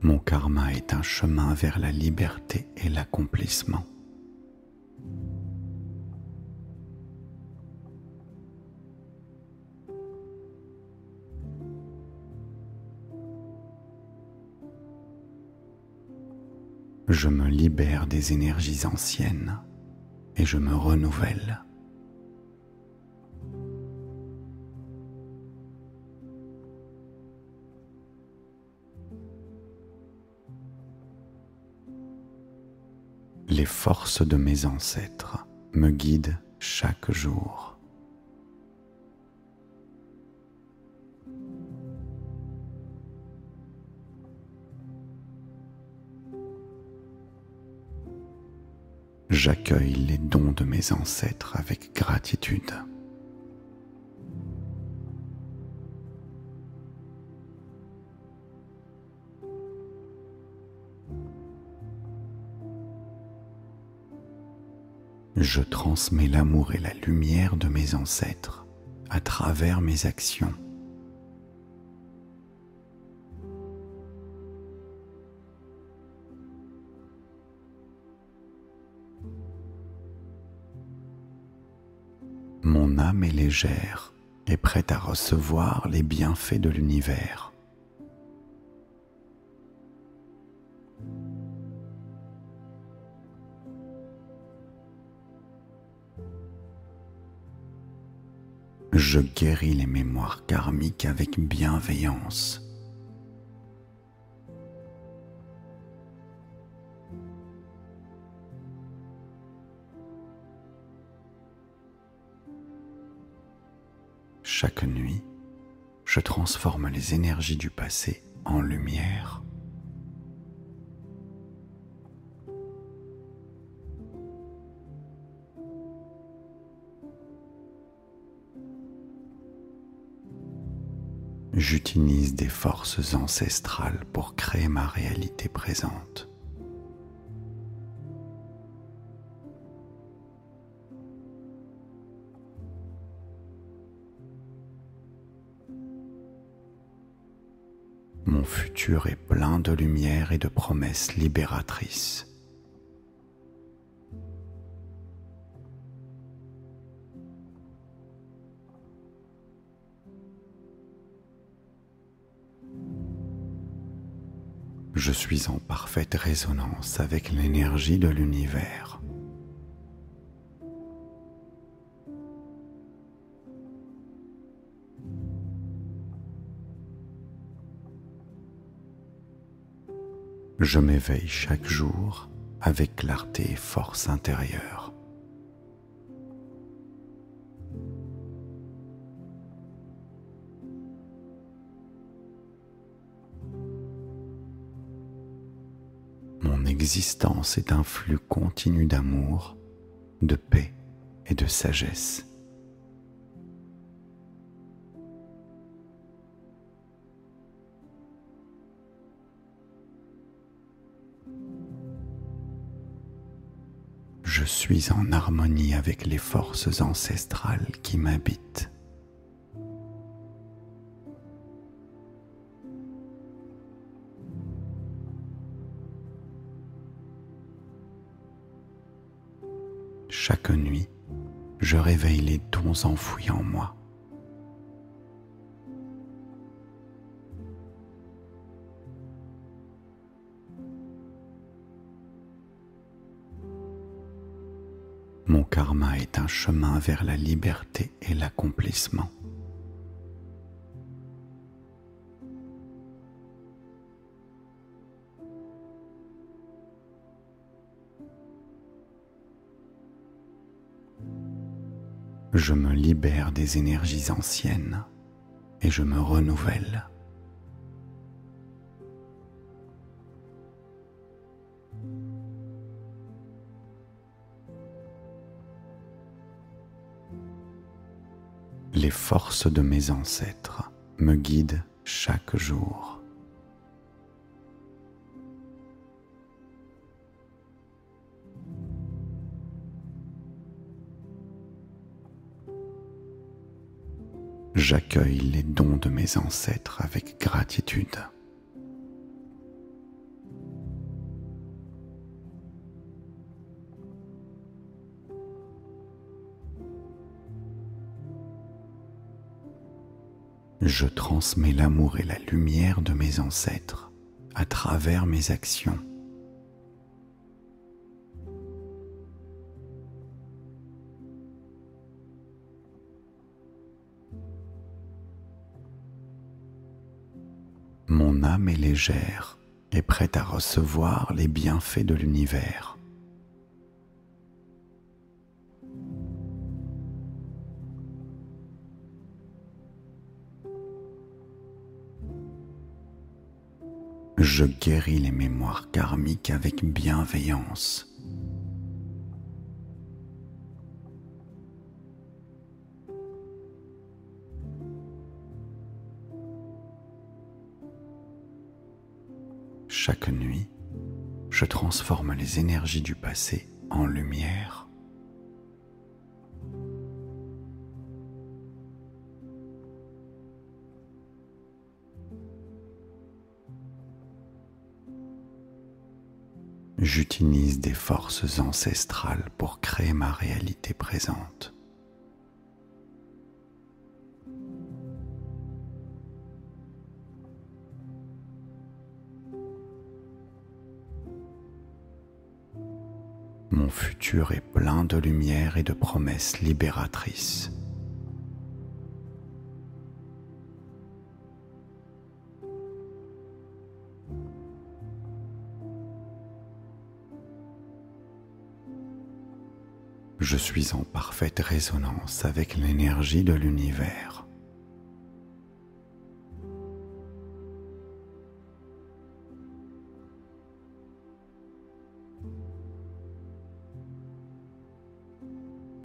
Mon karma est un chemin vers la liberté et l'accomplissement. Je me libère des énergies anciennes et je me renouvelle. Les forces de mes ancêtres me guident chaque jour. J'accueille les dons de mes ancêtres avec gratitude. Je transmets l'amour et la lumière de mes ancêtres à travers mes actions. Mon âme est légère et prête à recevoir les bienfaits de l'univers. Je guéris les mémoires karmiques avec bienveillance. Chaque nuit, je transforme les énergies du passé en lumière. J'utilise des forces ancestrales pour créer ma réalité présente. Mon futur est plein de lumière et de promesses libératrices. Je suis en parfaite résonance avec l'énergie de l'univers. Je m'éveille chaque jour avec clarté et force intérieure. existence est un flux continu d'amour, de paix et de sagesse. Je suis en harmonie avec les forces ancestrales qui m'habitent. Chaque nuit, je réveille les dons enfouis en moi. Mon karma est un chemin vers la liberté et l'accomplissement. Je me libère des énergies anciennes et je me renouvelle. Les forces de mes ancêtres me guident chaque jour. J'accueille les dons de mes ancêtres avec gratitude. Je transmets l'amour et la lumière de mes ancêtres à travers mes actions. Mon âme est légère et prête à recevoir les bienfaits de l'univers. Je guéris les mémoires karmiques avec bienveillance. Chaque nuit, je transforme les énergies du passé en lumière. J'utilise des forces ancestrales pour créer ma réalité présente. Mon futur est plein de lumière et de promesses libératrices. Je suis en parfaite résonance avec l'énergie de l'univers.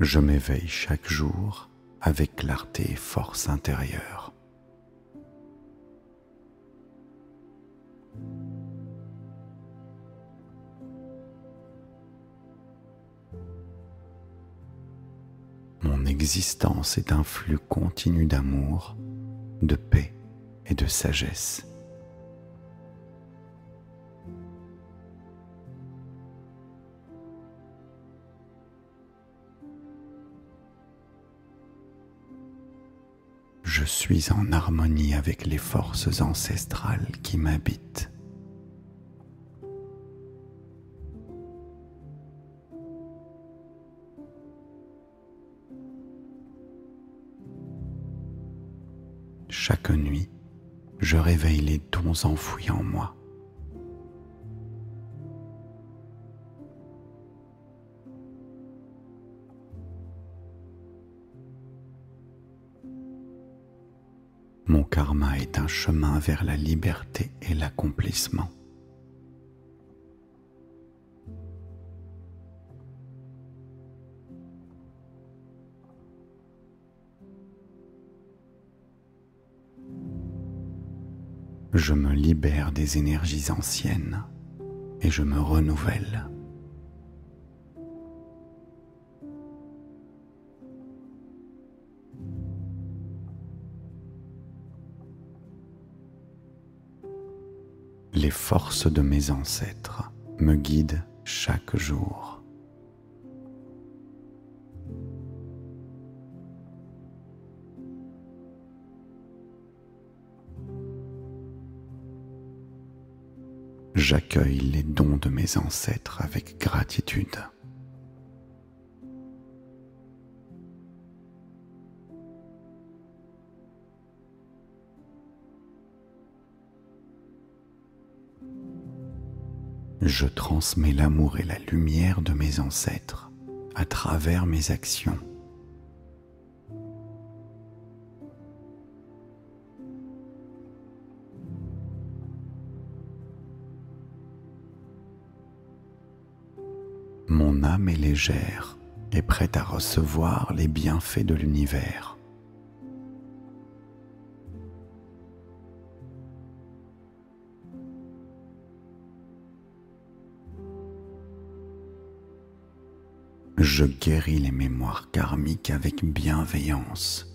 Je m'éveille chaque jour avec clarté et force intérieure. Mon existence est un flux continu d'amour, de paix et de sagesse. Je suis en harmonie avec les forces ancestrales qui m'habitent. Chaque nuit, je réveille les dons enfouis en moi. Mon karma est un chemin vers la liberté et l'accomplissement. Je me libère des énergies anciennes et je me renouvelle. Les forces de mes ancêtres me guident chaque jour. J'accueille les dons de mes ancêtres avec gratitude. Je transmets l'amour et la lumière de mes ancêtres à travers mes actions. Mon âme est légère et prête à recevoir les bienfaits de l'univers. Je guéris les mémoires karmiques avec bienveillance.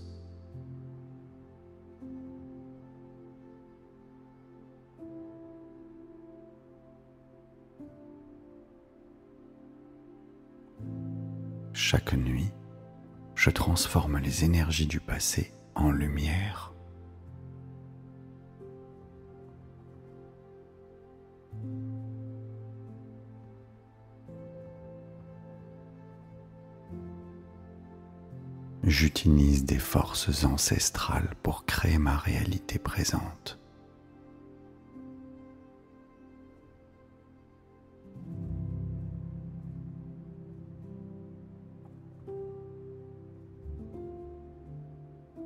Chaque nuit, je transforme les énergies du passé en lumière. J'utilise des forces ancestrales pour créer ma réalité présente.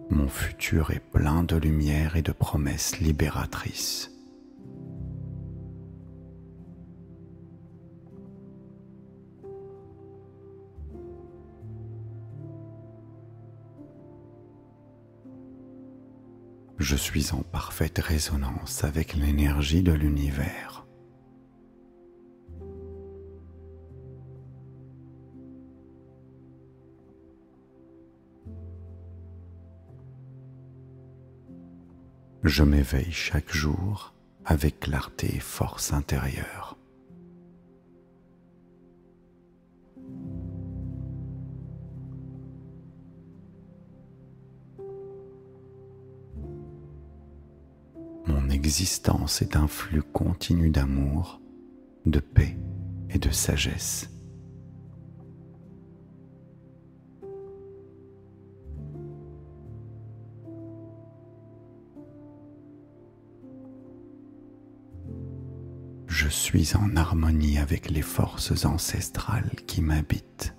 Mon futur est plein de lumière et de promesses libératrices. Je suis en parfaite résonance avec l'énergie de l'univers. Je m'éveille chaque jour avec clarté et force intérieure. Mon existence est un flux continu d'amour, de paix et de sagesse. Je suis en harmonie avec les forces ancestrales qui m'habitent.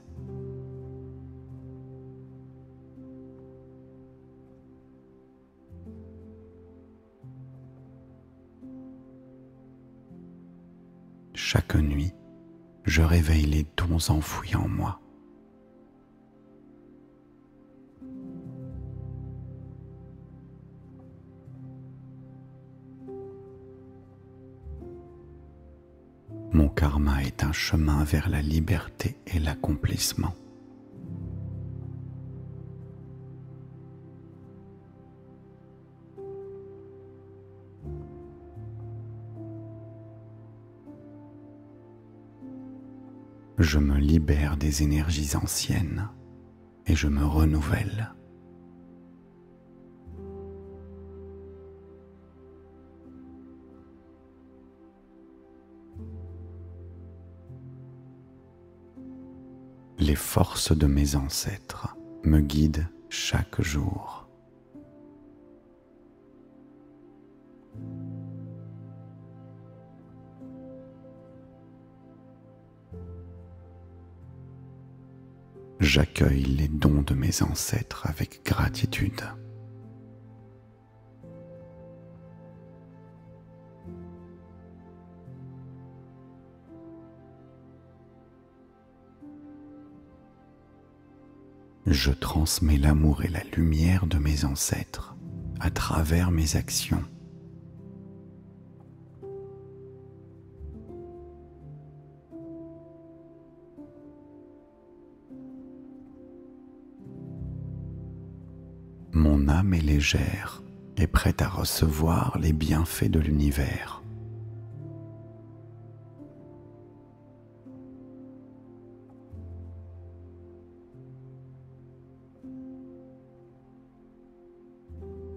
Chaque nuit, je réveille les dons enfouis en moi. Mon karma est un chemin vers la liberté et l'accomplissement. Je me libère des énergies anciennes et je me renouvelle. Les forces de mes ancêtres me guident chaque jour. J'accueille les dons de mes ancêtres avec gratitude. Je transmets l'amour et la lumière de mes ancêtres à travers mes actions. âme est légère et prête à recevoir les bienfaits de l'univers.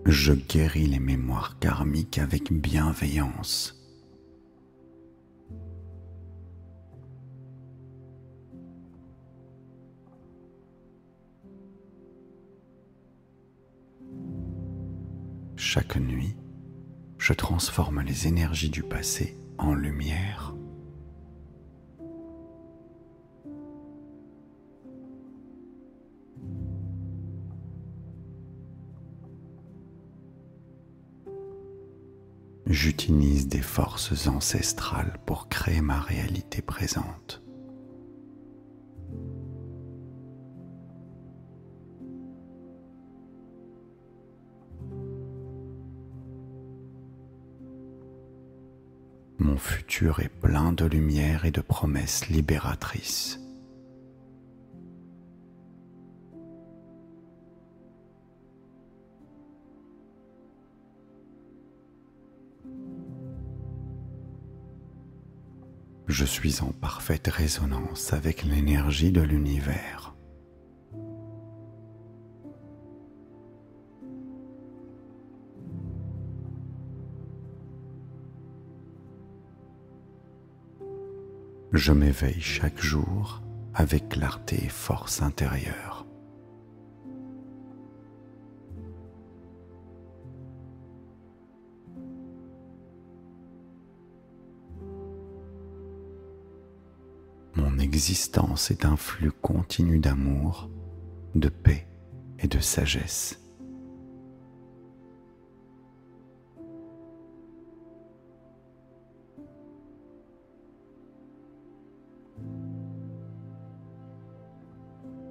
Je guéris les mémoires karmiques avec bienveillance. Chaque nuit, je transforme les énergies du passé en lumière. J'utilise des forces ancestrales pour créer ma réalité présente. Mon futur est plein de lumière et de promesses libératrices. Je suis en parfaite résonance avec l'énergie de l'univers. Je m'éveille chaque jour avec clarté et force intérieure. Mon existence est un flux continu d'amour, de paix et de sagesse.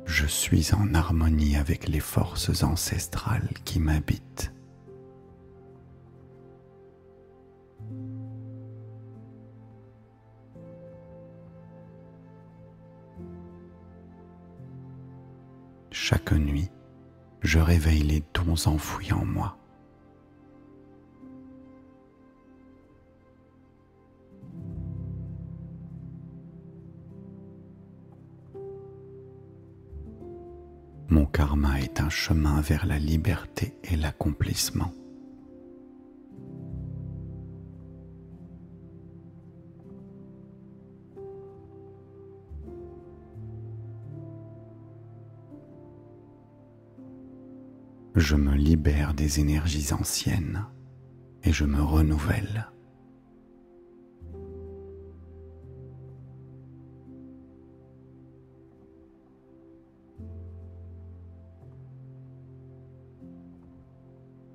Je suis en harmonie avec les forces ancestrales qui m'habitent. Chaque nuit, je réveille les dons enfouis en moi. Mon karma est un chemin vers la liberté et l'accomplissement. Je me libère des énergies anciennes et je me renouvelle.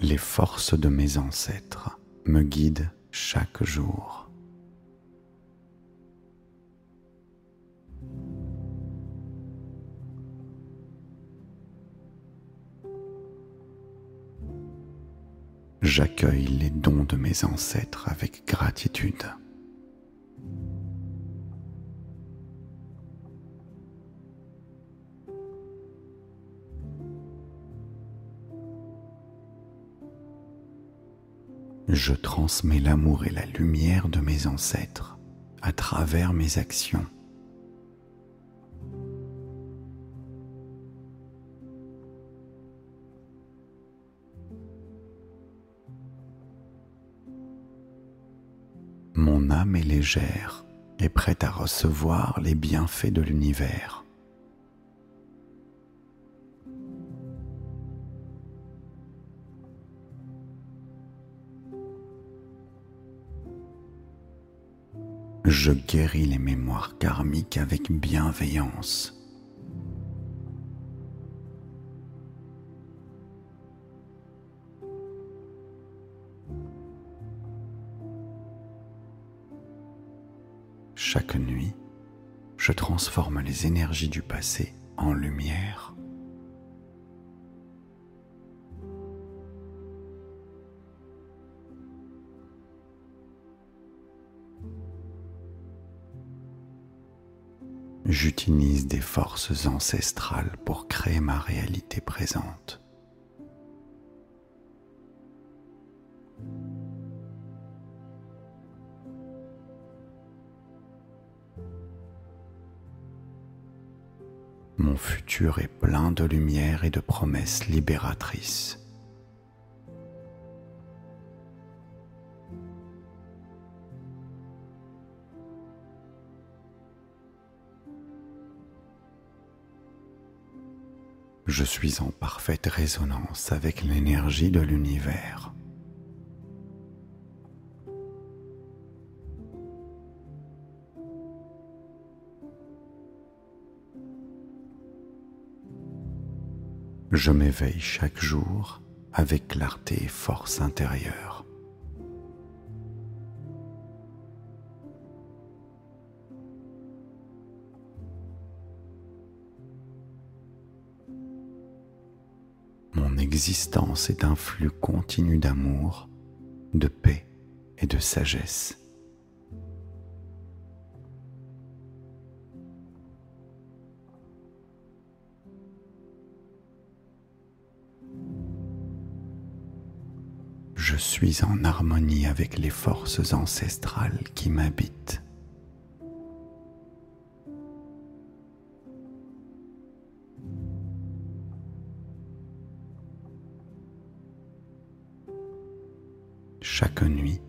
Les forces de mes ancêtres me guident chaque jour. J'accueille les dons de mes ancêtres avec gratitude. Je transmets l'amour et la lumière de mes ancêtres à travers mes actions. Mon âme est légère et prête à recevoir les bienfaits de l'univers. Je guéris les mémoires karmiques avec bienveillance. Chaque nuit, je transforme les énergies du passé en lumière. J'utilise des forces ancestrales pour créer ma réalité présente. Mon futur est plein de lumière et de promesses libératrices. Je suis en parfaite résonance avec l'énergie de l'univers. Je m'éveille chaque jour avec clarté et force intérieure. Mon existence est un flux continu d'amour, de paix et de sagesse. Je suis en harmonie avec les forces ancestrales qui m'habitent. Chaque nuit,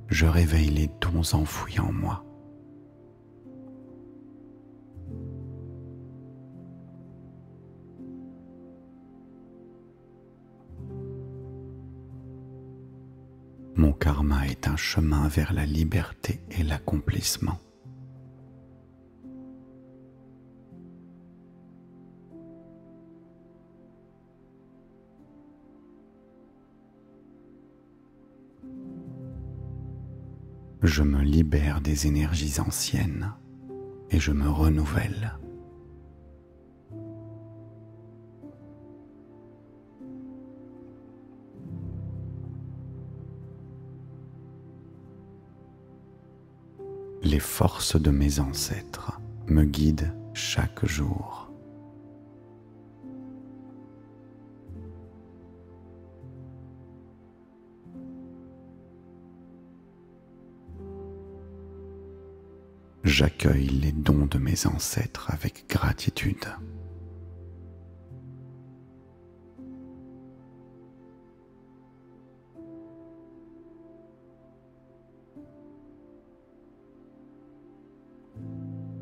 je réveille les dons enfouis en moi. Mon karma est un chemin vers la liberté et l'accomplissement. Je me libère des énergies anciennes et je me renouvelle. Les forces de mes ancêtres me guident chaque jour. J'accueille les dons de mes ancêtres avec gratitude.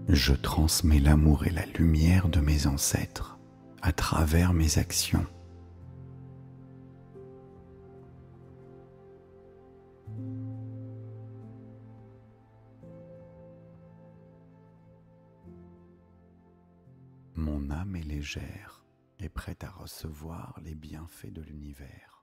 Je transmets l'amour et la lumière de mes ancêtres à travers mes actions. Mon âme est légère et prête à recevoir les bienfaits de l'univers.